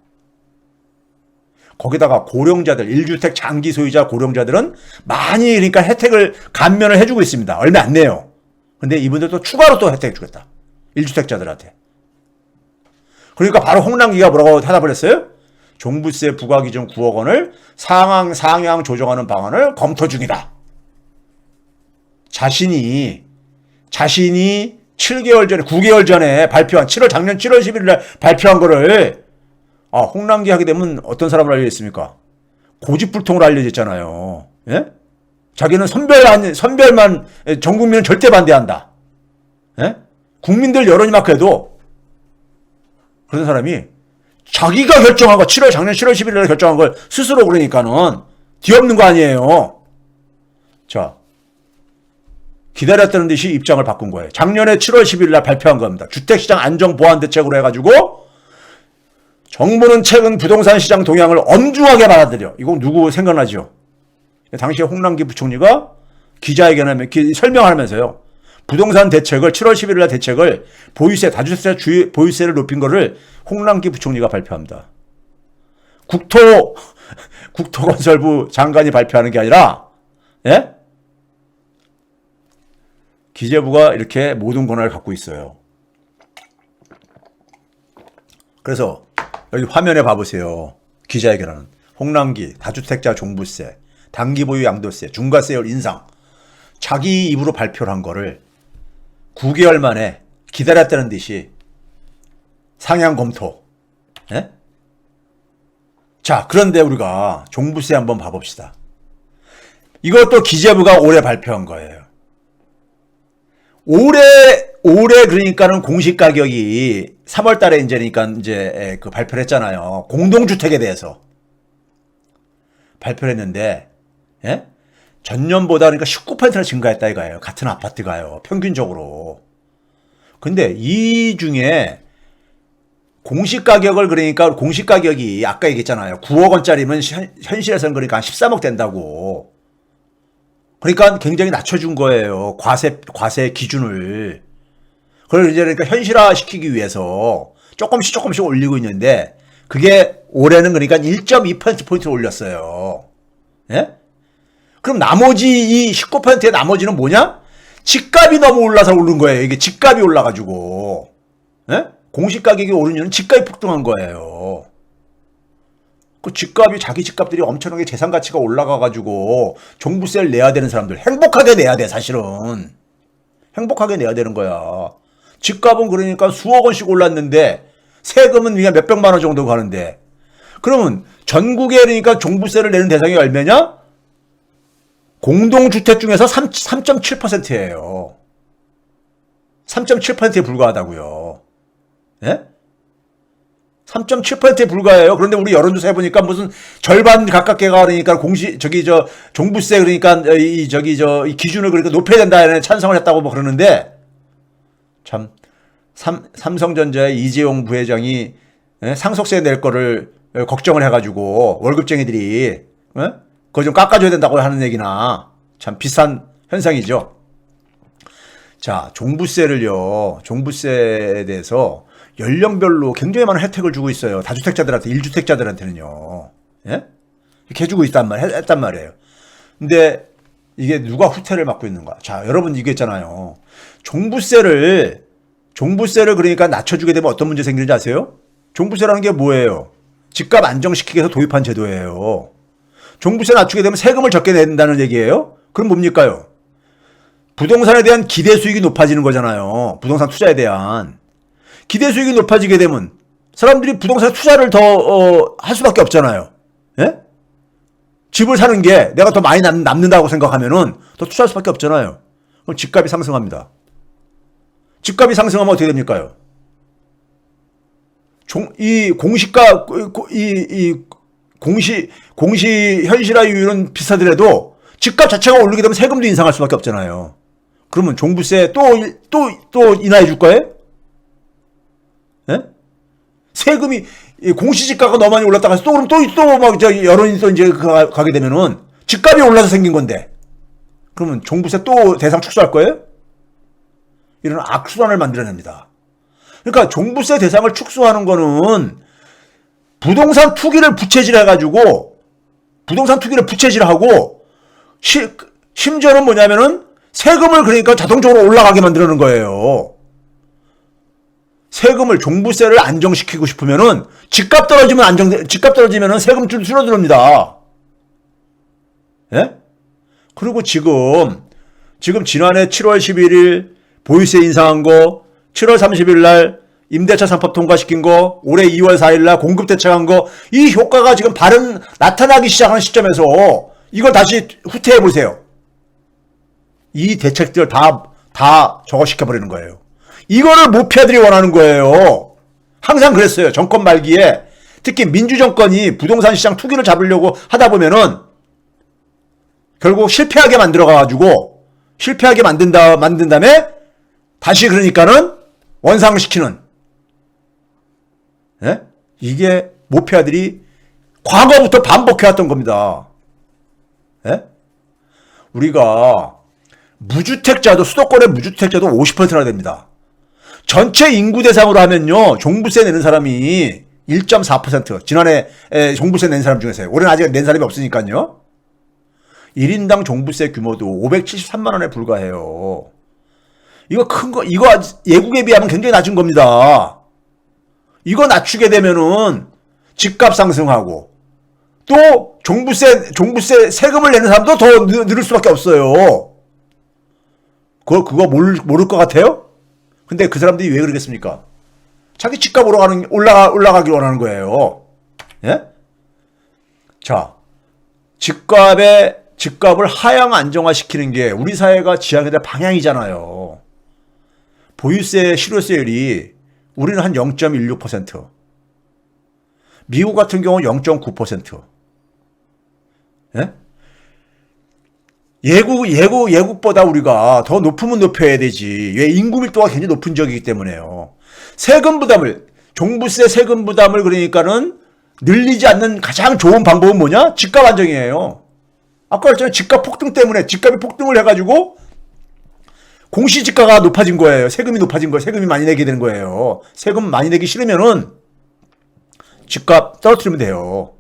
거기다가 고령자들 1주택 장기 소유자 고령자들은 많이 그러니까 혜택을 감면을 해주고 있습니다. 얼마 안 내요. 근데 이분들도 추가로 또 혜택 주겠다. 1주택자들한테. 그러니까 바로 홍남기가 뭐라고 대답을 했어요? 종부세 부과 기준 9억 원을 상향 조정하는 방안을 검토 중이다. 자신이 7개월 전에 9개월 전에 발표한 작년 7월 11일 날 발표한 거를 홍남기 하게 되면 어떤 사람을 알려졌습니까? 고집불통으로 알려졌잖아요. 예? 자기는 선별만 전 국민은 절대 반대한다. 예? 국민들 여론이 막 해도 그런 사람이 자기가 결정한 거 작년 7월 11일 날 결정한 걸 스스로 그러니까는 뒤엎는 거 아니에요. 자, 기다렸다는 듯이 입장을 바꾼 거예요. 작년에 7월 11일 날 발표한 겁니다. 주택시장 안정보완 대책으로 해가지고 정부는 최근 부동산 시장 동향을 엄중하게 받아들여. 이거 누구 생각나죠? 당시에 홍남기 부총리가 기자회견하면 설명하면서요. 부동산 대책을 7월 11일 날 대책을 보유세 다주택자 보유세를 높인 거를 홍남기 부총리가 발표합니다. 국토건설부 장관이 발표하는 게 아니라 예? 기재부가 이렇게 모든 권한을 갖고 있어요. 그래서 여기 화면에 봐보세요. 기자회견하는 홍남기 다주택자 종부세, 단기보유 양도세, 중과세율 인상 자기 입으로 발표를 한 거를 9개월 만에 기다렸다는 듯이 상향 검토. 예? 자, 그런데 우리가 종부세 한번 봐봅시다. 이것도 기재부가 올해 발표한 거예요. 올해 그러니까는 공시 가격이 3월 달에 이제 그 발표를 했잖아요. 공동주택에 대해서 발표를 했는데, 예? 전년보다 그러니까 19%나 증가했다 이거예요. 같은 아파트가요. 평균적으로. 근데 이 중에 공시가격을 그러니까 공시가격이 아까 얘기했잖아요. 9억 원짜리면 현실에서는 그러니까 한 13억 된다고. 그러니까 굉장히 낮춰준 거예요. 과세 기준을. 그걸 이제 그러니까 현실화 시키기 위해서 조금씩 올리고 있는데 그게 올해는 그러니까 1.2%포인트를 올렸어요. 예? 그럼 나머지 이 19%의 나머지는 뭐냐? 집값이 너무 올라서 오른 거예요. 이게 집값이 올라가지고. 예? 공시가격이 오른 이유는 집값이 폭등한 거예요. 그 집값이 자기 집값들이 엄청나게 재산 가치가 올라가가지고 종부세를 내야 되는 사람들 행복하게 내야 돼 사실은. 행복하게 내야 되는 거야. 집값은 그러니까 수억 원씩 올랐는데 세금은 그냥 몇백만 원 정도 가는데 그러면 전국에 그러니까 종부세를 내는 대상이 얼마냐? 공동주택 중에서 3.7%예요. 3.7%에 불과하다고요. 예? 3.7%에 불과해요. 그런데 우리 여론조사 해보니까 무슨 절반 가깝게가 그러니까 종부세 그러니까 이 기준을 그러니까 높여야 된다 찬성을 했다고 뭐 그러는데 참 삼성전자의 이재용 부회장이 상속세 낼 거를 걱정을 해가지고 월급쟁이들이 그거 좀 깎아줘야 된다고 하는 얘기나 참 비슷한 현상이죠. 자, 종부세에 대해서 연령별로 굉장히 많은 혜택을 주고 있어요. 다주택자들한테, 1주택자들한테는요. 예? 이렇게 해주고 했단 말이에요. 근데 이게 누가 후퇴를 맡고 있는가? 자, 여러분 이게 있잖아요. 종부세를 그러니까 낮춰주게 되면 어떤 문제 생기는지 아세요? 종부세라는 게 뭐예요? 집값 안정시키기 위해서 도입한 제도예요. 종부세 낮추게 되면 세금을 적게 낸다는 얘기예요? 그럼 뭡니까요? 부동산에 대한 기대 수익이 높아지는 거잖아요. 부동산 투자에 대한. 기대 수익이 높아지게 되면 사람들이 부동산 투자를 더 할 수밖에 없잖아요. 예? 집을 사는 게 내가 더 많이 남는다고 생각하면은 더 투자할 수밖에 없잖아요. 그럼 집값이 상승합니다. 집값이 상승하면 어떻게 됩니까요? 공시 현실화율은 비슷하더라도 집값 자체가 오르게 되면 세금도 인상할 수밖에 없잖아요. 그러면 종부세 또 인하해 줄 거예요? 예? 세금이 공시지가가 너무 많이 올랐다가 또 막 여론이 또 이제 가게 되면은 집값이 올라서 생긴 건데 그러면 종부세 또 대상 축소할 거예요? 이런 악순환을 만들어냅니다. 그러니까 종부세 대상을 축소하는 거는 부동산 투기를 부채질하고 심지어는 뭐냐면은 세금을 그러니까 자동적으로 올라가게 만드는 거예요. 세금을 종부세를 안정시키고 싶으면은 집값 떨어지면은 세금 좀 줄어듭니다. 예? 그리고 지금 지난해 7월 11일 보유세 인상한 거, 7월 30일 날 임대차 3법 통과시킨 거, 올해 2월 4일 날 공급 대책한 거, 이 효과가 지금 나타나기 시작하는 시점에서 이걸 다시 후퇴해 보세요. 이 대책들 다 저거 시켜버리는 거예요. 이거를 모피아들이 원하는 거예요. 항상 그랬어요. 정권 말기에 특히 민주정권이 부동산 시장 투기를 잡으려고 하다 보면은 결국 실패하게 만들어가지고 실패하게 만든 다음에 다시 그러니까는 원상시키는 예? 이게 모피아들이 과거부터 반복해왔던 겁니다. 예? 우리가 수도권의 무주택자도 50%나 됩니다. 전체 인구 대상으로 하면요, 종부세 내는 사람이 1.4%. 지난해 종부세 낸 사람 중에서요. 올해는 아직 낸 사람이 없으니까요. 1인당 종부세 규모도 573만 원에 불과해요. 이거 예국에 비하면 굉장히 낮은 겁니다. 이거 낮추게 되면은 집값 상승하고 또 종부세 세금을 내는 사람도 더 늘을 수밖에 없어요. 그거 모를 것 같아요? 근데 그 사람들이 왜 그러겠습니까? 자기 집값 올라가길 원하는 거예요. 예? 자, 집값을 하향 안정화시키는 게 우리 사회가 지향해야 될 방향이잖아요. 보유세 실효세율이 우리는 한 0.16%, 미국 같은 경우는 0.9%. 예? 예국보다 우리가 더 높으면 높여야 되지. 왜 인구 밀도가 굉장히 높은 지역이기 때문에요. 세금 부담을, 종부세 세금 부담을 그러니까는 늘리지 않는 가장 좋은 방법은 뭐냐? 집값 안정이에요. 아까 했잖아요. 집값 폭등 때문에, 집값이 폭등을 해가지고 공시지가가 높아진 거예요. 세금이 높아진 거예요. 세금이 많이 내게 되는 거예요. 세금 많이 내기 싫으면은 집값 떨어뜨리면 돼요.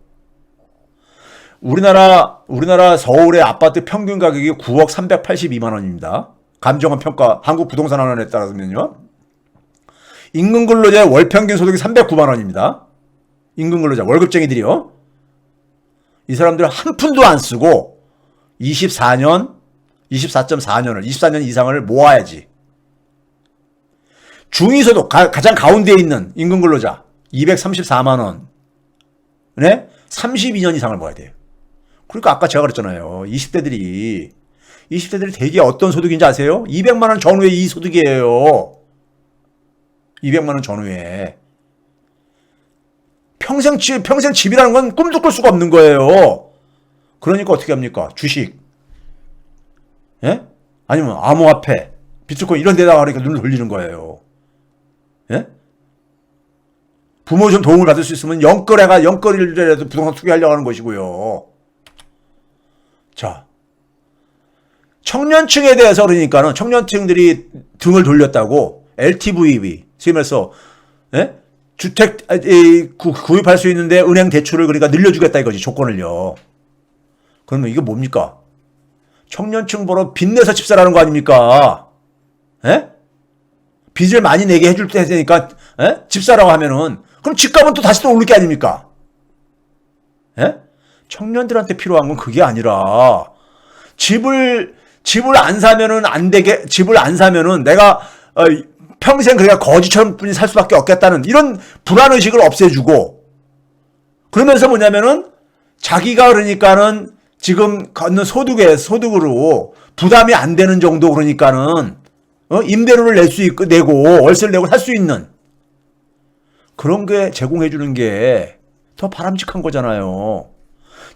우리나라 서울의 아파트 평균 가격이 9억 382만 원입니다. 감정원 평가 한국부동산원에 따라서면요. 임금 근로자의 월 평균 소득이 309만 원입니다. 임금 근로자 월급쟁이들이요. 이 사람들 한 푼도 안 쓰고 24.4년을 24년 이상을 모아야지. 중위소득 가장 가운데에 있는 임금 근로자 234만 원. 네? 32년 이상을 모아야 돼요. 그러니까 아까 제가 그랬잖아요. 20대들이 대개 어떤 소득인지 아세요? 200만 원 전후에 이 소득이에요. 200만 원 전후에. 평생 집이라는 건 꿈도 꿀 수가 없는 거예요. 그러니까 어떻게 합니까? 주식. 예? 아니면 암호화폐, 비트코인 이런 데다가 그러니까 눈을 돌리는 거예요. 예? 부모 좀 도움을 받을 수 있으면 영끌이라도 부동산 투기하려고 하는 것이고요. 자, 청년층에 대해서 그러니까는 청년층들이 등을 돌렸다고 LTV, 소위 말해서 예? 주택 구입할 수 있는데 은행 대출을 그러니까 늘려주겠다 이거지, 조건을요. 그러면 이게 뭡니까? 청년층 보러 빚내서 집 사라는 거 아닙니까? 예? 빚을 많이 내게 해줄 테니까 예? 집 사라고 하면은 그럼 집값은 또 다시 또 오를 게 아닙니까? 예? 청년들한테 필요한 건 그게 아니라 집을 안 사면은 안 되게, 집을 안 사면은 내가 평생 그냥 거지처럼 뿐이 살 수밖에 없겠다는 이런 불안의식을 없애주고, 그러면서 뭐냐면은 자기가 그러니까는 지금 걷는 소득으로 부담이 안 되는 정도, 그러니까는 임대료를 낼 수 있고 내고 월세를 내고 살 수 있는 그런 게 제공해 주는 게 더 바람직한 거잖아요.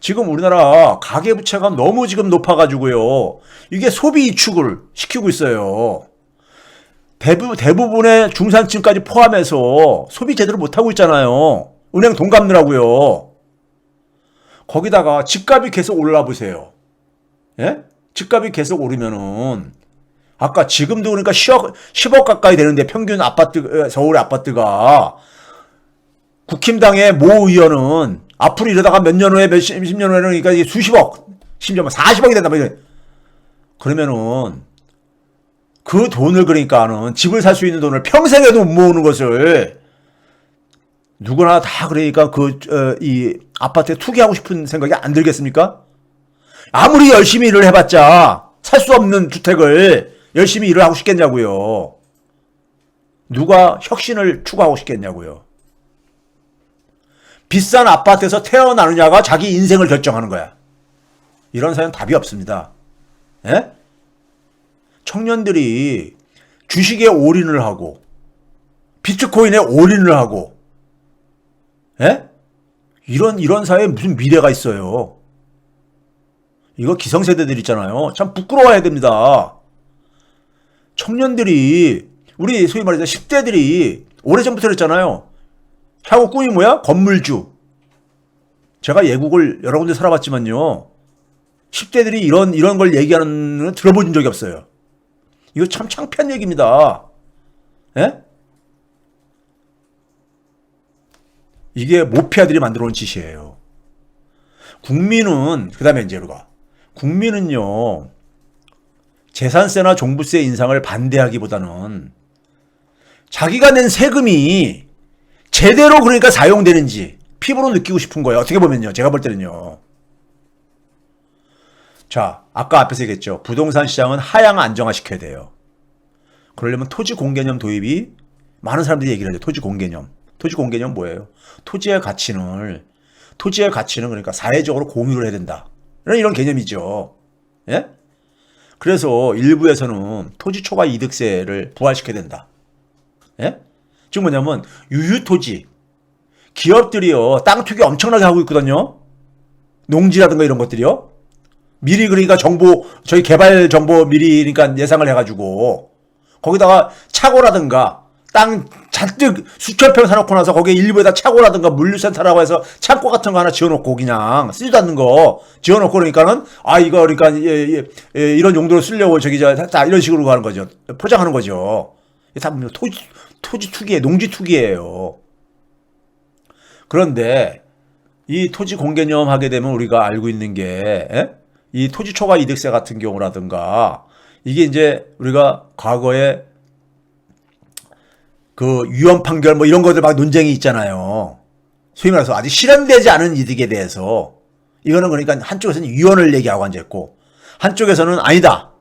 지금 우리나라 가계부채가 너무 지금 높아가지고요. 이게 소비 위축을 시키고 있어요. 대부분의 중산층까지 포함해서 소비 제대로 못하고 있잖아요. 은행 돈 갚느라고요. 거기다가 집값이 계속 올라 보세요. 예? 집값이 계속 오르면은 아까 지금도 그러니까 10억 가까이 되는데 평균 아파트, 서울의 아파트가 국힘당의 모 의원은 앞으로 이러다가 몇 년 후에 몇십 년 후에는 그러니까 수십억, 심지어 40억이 된다. 그러면은 그 돈을 그러니까는 집을 살 수 있는 돈을 평생에도 못 모으는 것을 누구나 다 그러니까 이 아파트에 투기하고 싶은 생각이 안 들겠습니까? 아무리 열심히 일을 해봤자 살 수 없는 주택을 열심히 일을 하고 싶겠냐고요. 누가 혁신을 추구하고 싶겠냐고요. 비싼 아파트에서 태어나느냐가 자기 인생을 결정하는 거야. 이런 사연 답이 없습니다. 예? 청년들이 주식에 올인을 하고 비트코인에 올인을 하고 예? 이런 사회에 무슨 미래가 있어요. 이거 기성세대들 있잖아요. 참 부끄러워해야 됩니다. 청년들이, 우리 소위 말해서 10대들이 오래전부터 그랬잖아요. 향후 꿈이 뭐야? 건물주. 제가 예국을 여러 군데 살아봤지만요. 10대들이 이런 걸 얘기하는 건 들어본 적이 없어요. 이거 참 창피한 얘기입니다. 예? 이게 모피아들이 만들어 온 짓이에요. 국민은, 그 다음에 이제 우리가, 국민은요, 재산세나 종부세 인상을 반대하기보다는 자기가 낸 세금이 제대로 그러니까 사용되는지 피부로 느끼고 싶은 거예요. 어떻게 보면요. 제가 볼 때는요. 자, 아까 앞에서 얘기했죠. 부동산 시장은 하향 안정화시켜야 돼요. 그러려면 토지 공개념 도입이, 많은 사람들이 얘기를 하죠. 토지 공개념. 토지 공개념 뭐예요? 토지의 가치는 그러니까 사회적으로 공유를 해야 된다. 이런 개념이죠. 예? 그래서 일부에서는 토지 초과 이득세를 부활시켜야 된다. 예? 지금 뭐냐면 유휴토지, 기업들이요 땅 투기 엄청나게 하고 있거든요. 농지라든가 이런 것들이요. 미리 그러니까 저희 개발 정보 미리 그러니까 예상을 해가지고 거기다가 차고라든가 땅 잔뜩 수천 평 사놓고 나서 거기에 일부에다 차고라든가 물류센터라고 해서 창고 같은 거 하나 지어놓고 그냥 쓰지도 않는 거 지어놓고 그러니까는 이거 그러니까 이런 용도로 쓰려고 자 이런 식으로 하는 거죠. 포장하는 거죠. 다 토지 투기에 농지 투기예요. 그런데 이 토지 공개념 하게 되면 우리가 알고 있는 게 이 토지 초과 이득세 같은 경우라든가 이게 이제 우리가 과거에 그 유언 판결 뭐 이런 것들 막 논쟁이 있잖아요. 소위 말해서 아직 실현되지 않은 이득에 대해서 이거는 그러니까 한쪽에서는 유언을 얘기하고 앉아있고 한쪽에서는 아니다.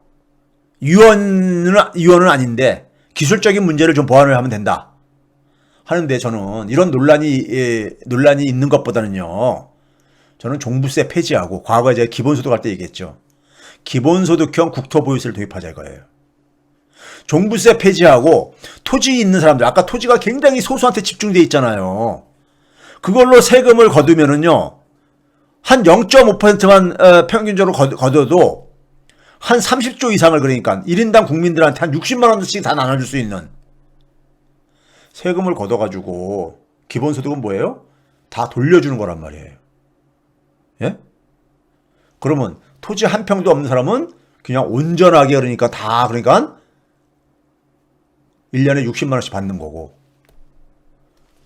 유언은 아닌데 기술적인 문제를 좀 보완을 하면 된다. 하는데 저는 이런 논란이 있는 것보다는요. 저는 종부세 폐지하고 과거에 제가 기본소득 할 때 얘기했죠. 기본소득형 국토보유세를 도입하자 이거예요. 종부세 폐지하고 토지 있는 사람들 아까 토지가 굉장히 소수한테 집중돼 있잖아요. 그걸로 세금을 거두면은요. 한 0.5%만 평균적으로 거둬도 한 30조 이상을 그러니까 1인당 국민들한테 한 60만 원씩 다 나눠줄 수 있는 세금을 걷어가지고 기본소득은 뭐예요? 다 돌려주는 거란 말이에요. 예? 그러면 토지 한 평도 없는 사람은 그냥 온전하게 그러니까 다 그러니까 1년에 60만 원씩 받는 거고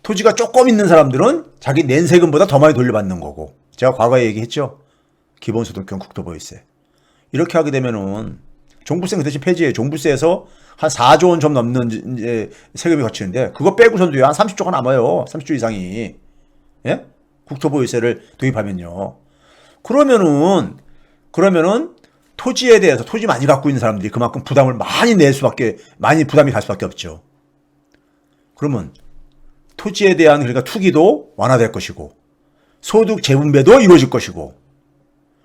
토지가 조금 있는 사람들은 자기 낸 세금보다 더 많이 돌려받는 거고 제가 과거에 얘기했죠. 기본소득형 국토보유세. 이렇게 하게 되면은 종부세는 그 대신 폐지해요. 종부세에서 한 4조 원 좀 넘는 이제 세금이 거치는데 그거 빼고선도요. 한 30조가 남아요. 30조 이상이. 예? 국토보유세를 도입하면요. 그러면은 토지에 대해서 토지 많이 갖고 있는 사람들이 그만큼 부담을 많이 부담이 갈 수밖에 없죠. 그러면 토지에 대한 그러니까 투기도 완화될 것이고 소득 재분배도 이루어질 것이고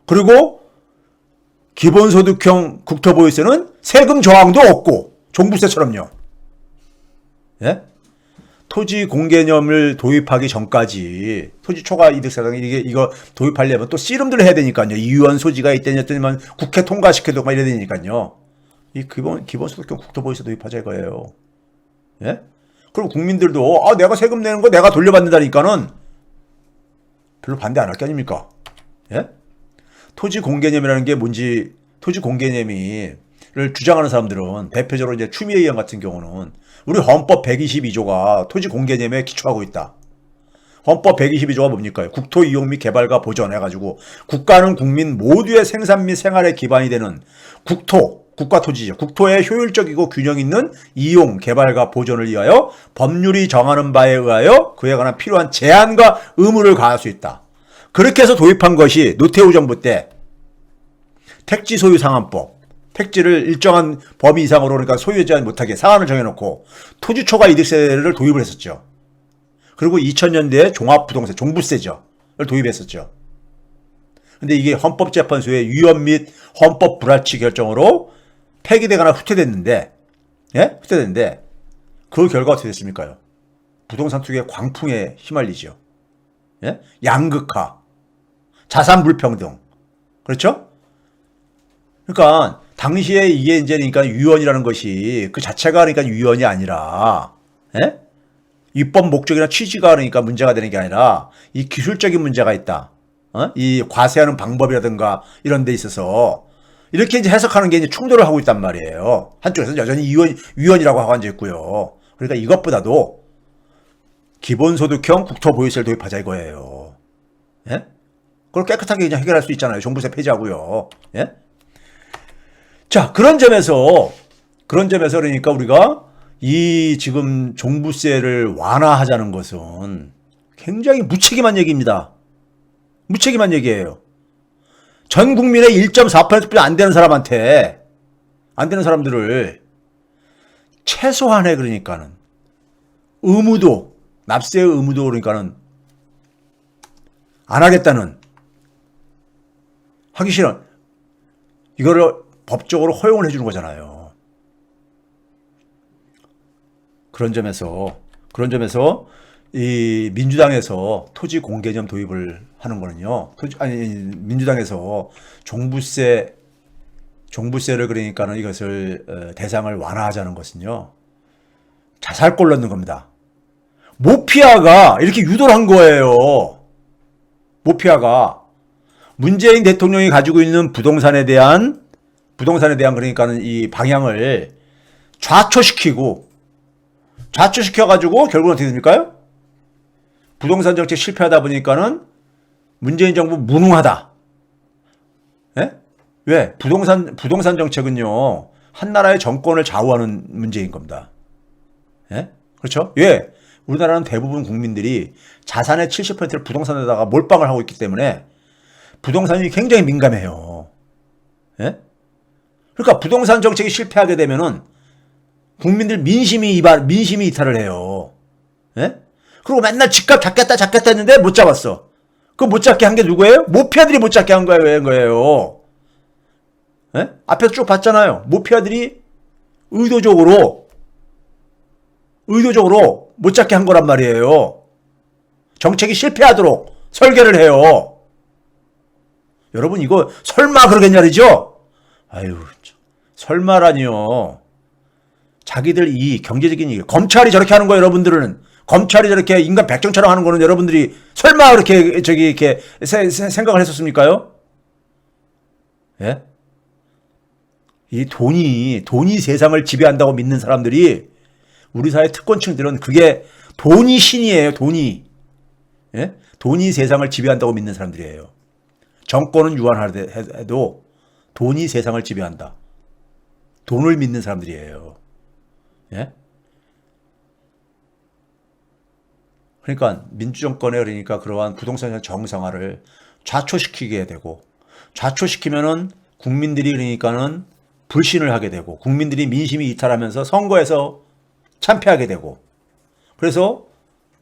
그리고 기본소득형 국토보유세는 세금 저항도 없고 종부세처럼요. 예? 토지 공개념을 도입하기 전까지 토지 초과 이득세당 이거 도입하려면 또 씨름들을 해야 되니까요. 이유원 소지가 있더니 국회 통과시켜도 막 이래야 되니까요. 이 기본소득형 국토보유세 도입하자 이거예요. 예? 그럼 국민들도 내가 세금 내는 거 내가 돌려받는다니까는 별로 반대 안 할 게 아닙니까? 예? 토지 공개념이라는 게 뭔지 토지 공개념을 주장하는 사람들은 대표적으로 이제 추미애 의원 같은 경우는 우리 헌법 122조가 토지 공개념에 기초하고 있다. 헌법 122조가 뭡니까? 국토 이용 및 개발과 보전 해가지고 국가는 국민 모두의 생산 및 생활의 기반이 되는 국가 토지죠. 국토의 효율적이고 균형 있는 이용, 개발과 보존을 위하여 법률이 정하는 바에 의하여 그에 관한 필요한 제한과 의무를 가할 수 있다. 그렇게 해서 도입한 것이 노태우 정부 때 택지 소유 상한법. 택지를 일정한 범위 이상으로 그러니까 소유하지 못하게 상한을 정해놓고 토지 초과 이득세를 도입을 했었죠. 그리고 2000년대에 종합부동산, 종부세죠. 를 도입했었죠. 근데 이게 헌법재판소의 위헌 및 헌법 불합치 결정으로 폐기되거나 후퇴됐는데, 예? 후퇴됐는데, 그 결과 어떻게 됐습니까요? 부동산 투기의 광풍에 휘말리죠. 예? 양극화, 자산 불평등. 그렇죠? 그러니까, 당시에 이게 이제 그러니까 위헌이라는 것이 그 자체가 그러니까 위헌이 아니라, 예? 입법 목적이나 취지가 그러니까 문제가 되는 게 아니라 이 기술적인 문제가 있다. 이 과세하는 방법이라든가 이런 데 있어서 이렇게 이제 해석하는 게 이제 충돌을 하고 있단 말이에요. 한쪽에서는 여전히 위헌이라고 하고 앉아 있고요. 그러니까 이것보다도 기본소득형 국토보유세를 도입하자 이거예요. 예? 그걸 깨끗하게 그냥 해결할 수 있잖아요. 종부세 폐지하고요. 예? 자, 그런 점에서 그러니까 우리가 이 지금 종부세를 완화하자는 것은 굉장히 무책임한 얘기입니다. 무책임한 얘기예요. 전 국민의 1.4%도 안 되는 사람한테, 안 되는 사람들을 최소한의 그러니까는 납세의 의무도 그러니까는 안 하겠다는, 하기 싫은, 이거를 법적으로 허용을 해주는 거잖아요. 그런 점에서 이 민주당에서 토지 공개념 도입을 하는 거는요. 민주당에서 종부세를 그러니까는 이것을 대상을 완화하자는 것은요. 자살골 넣는 겁니다. 모피아가 이렇게 유도를 한 거예요. 모피아가 문재인 대통령이 가지고 있는 부동산에 대한 그러니까는 이 방향을 좌초시켜가지고 결국은 어떻게 됩니까? 부동산 정책 실패하다 보니까는 문재인 정부 무능하다. 예? 왜? 부동산 정책은요, 한 나라의 정권을 좌우하는 문제인 겁니다. 예? 그렇죠? 왜? 우리나라는 대부분 국민들이 자산의 70%를 부동산에다가 몰빵을 하고 있기 때문에 부동산이 굉장히 민감해요. 예? 그러니까 부동산 정책이 실패하게 되면은 국민들 민심이 이탈을 해요. 예? 그리고 맨날 집값 잡겠다 했는데 못 잡았어. 그 못 잡게 한 게 누구예요? 모피아들이 못 잡게 한 거예요. 예? 앞에서 쭉 봤잖아요. 모피아들이 의도적으로 못 잡게 한 거란 말이에요. 정책이 실패하도록 설계를 해요. 여러분 이거 설마 그러겠냐리죠? 아유, 설마라니요. 자기들 이 경제적인 일, 검찰이 저렇게 하는 거예요, 여러분들은. 검찰이 저렇게 인간 백정처럼 하는 거는 여러분들이 설마 그렇게 이렇게 생각을 했었습니까요? 예? 이 돈이 세상을 지배한다고 믿는 사람들이 우리 사회 특권층들은 그게 돈이 신이에요, 돈이. 예? 돈이 세상을 지배한다고 믿는 사람들이에요. 정권은 유한해도 돈이 세상을 지배한다. 돈을 믿는 사람들이에요. 예? 그러니까 민주정권에 그러니까 그러한 부동산 정상화를 좌초시키게 되고 좌초시키면은 국민들이 그러니까는 불신을 하게 되고 국민들이 민심이 이탈하면서 선거에서 참패하게 되고 그래서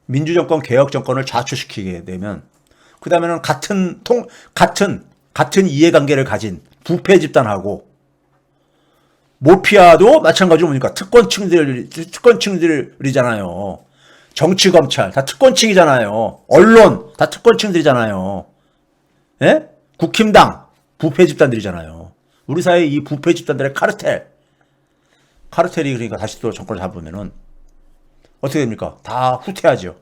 민주정권 개혁정권을 좌초시키게 되면 그 다음에는 같은 이해관계를 가진 부패 집단하고 모피아도 마찬가지로 뭡니까? 특권층들이잖아요. 정치, 검찰, 다 특권층이잖아요. 언론, 다 특권층들이잖아요. 예? 국힘당, 부패 집단들이잖아요. 우리 사회 이 부패 집단들의 카르텔이 그러니까 다시 또 정권을 잡으면은 어떻게 됩니까? 다 후퇴하죠.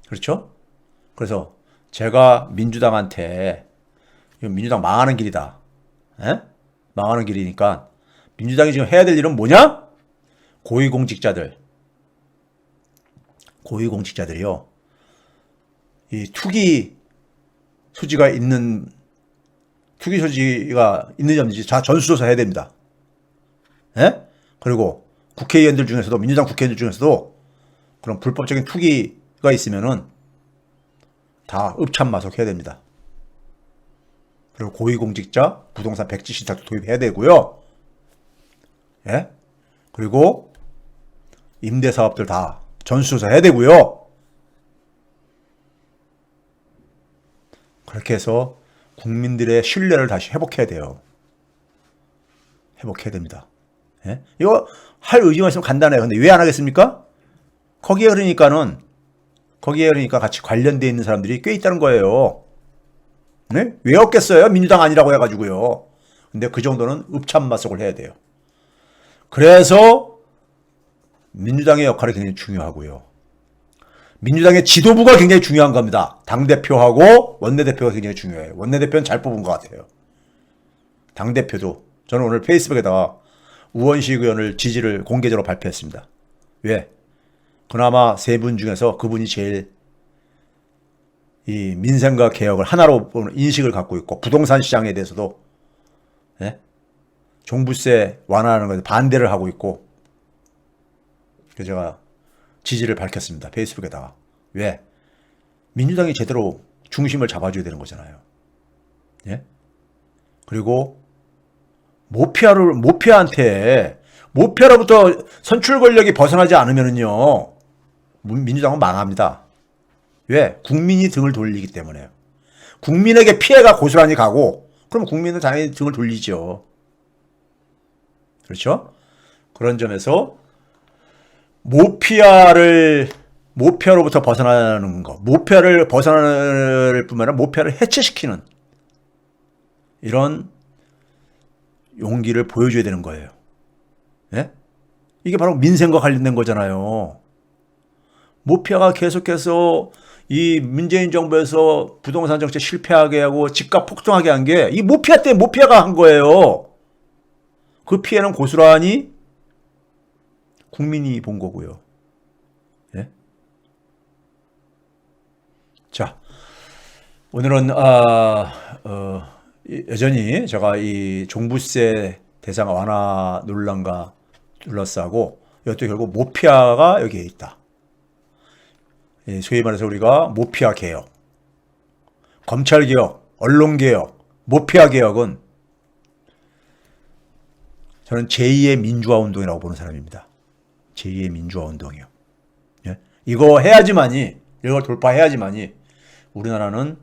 그렇죠? 그래서 제가 민주당한테 이건 민주당 망하는 길이다. 예? 망하는 길이니까 민주당이 지금 해야 될 일은 뭐냐? 고위공직자들이요. 이 투기 소지가 있는지 다 전수조사 해야 됩니다. 예? 그리고 민주당 국회의원들 중에서도 그런 불법적인 투기가 있으면은 다 읍참마속 해야 됩니다. 그리고 고위공직자 부동산 백지 신탁도 도입해야 되고요. 예? 그리고 임대사업들 다 전수조사 해야 되고요. 그렇게 해서 국민들의 신뢰를 다시 회복해야 돼요. 회복해야 됩니다. 예? 이거 할 의지가 있으면 간단해요. 근데 왜 안 하겠습니까? 거기에 그러니까 같이 관련되어 있는 사람들이 꽤 있다는 거예요. 네? 왜 없겠어요? 민주당 아니라고 해가지고요. 근데 그 정도는 읍참마속을 해야 돼요. 그래서 민주당의 역할이 굉장히 중요하고요. 민주당의 지도부가 굉장히 중요한 겁니다. 당대표하고 원내대표가 굉장히 중요해요. 원내대표는 잘 뽑은 것 같아요. 당대표도 저는 오늘 페이스북에다가 우원식 의원을 지지를 공개적으로 발표했습니다. 왜? 그나마 세 분 중에서 그분이 제일 이 민생과 개혁을 하나로 보는 인식을 갖고 있고 부동산 시장에 대해서도 예? 종부세 완화하는 것에 반대를 하고 있고 그래서 제가 지지를 밝혔습니다. 페이스북에다가. 왜? 민주당이 제대로 중심을 잡아줘야 되는 거잖아요. 예? 그리고 모피아로부터 선출 권력이 벗어나지 않으면은요, 민주당은 망합니다. 왜? 국민이 등을 돌리기 때문에요. 국민에게 피해가 고스란히 가고, 그럼 국민은 당연히 등을 돌리죠. 그렇죠? 그런 점에서 모피아를 모피아로부터 벗어나는 거, 모피아를 벗어나는 뿐만 아니라 모피아를 해체시키는 이런 용기를 보여줘야 되는 거예요. 예? 이게 바로 민생과 관련된 거잖아요. 모피아가 계속해서 이 문재인 정부에서 부동산 정책 실패하게 하고 집값 폭등하게 한 게 이 모피아 때문에 모피아가 한 거예요. 그 피해는 고스란히 국민이 본 거고요. 예? 자, 오늘은 여전히 제가 이 종부세 대상 완화 논란과 둘러싸고 이것도 결국 모피아가 여기에 있다. 소위 말해서 우리가 모피아 개혁, 검찰 개혁, 언론 개혁, 모피아 개혁은 저는 제2의 민주화 운동이라고 보는 사람입니다. 제2의 민주화 운동이요. 예? 이거 해야지만이, 이걸 돌파해야지만이 우리나라는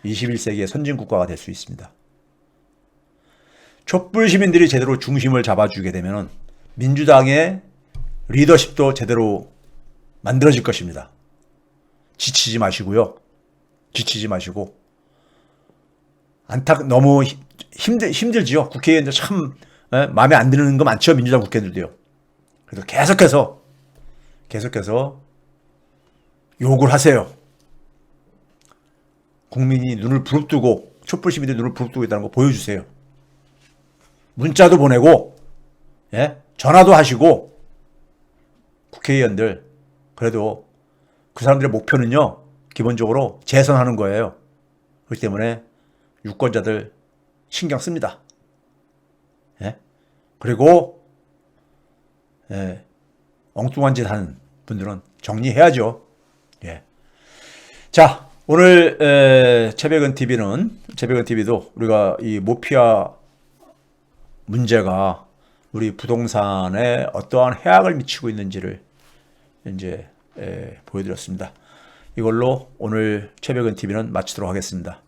21세기의 선진국가가 될 수 있습니다. 촛불 시민들이 제대로 중심을 잡아주게 되면 민주당의 리더십도 제대로 만들어질 것입니다. 지치지 마시고요. 지치지 마시고. 너무 힘들지요. 국회의원들 참 마음에 안 드는 거 많죠. 민주당 국회의원들도요. 그래서 계속해서 욕을 하세요. 국민이 눈을 부릅뜨고, 촛불 시민들이 눈을 부릅뜨고 있다는 거 보여주세요. 문자도 보내고, 예? 전화도 하시고, 국회의원들, 그래도 그 사람들의 목표는요, 기본적으로 재선하는 거예요. 그렇기 때문에 유권자들 신경 씁니다. 예? 그리고, 예, 엉뚱한 짓 하는 분들은 정리해야죠. 예. 자, 오늘 최백은 TV도 우리가 이 모피아 문제가 우리 부동산에 어떠한 해악을 미치고 있는지를 이제 보여드렸습니다. 이걸로 오늘 최백은 TV는 마치도록 하겠습니다.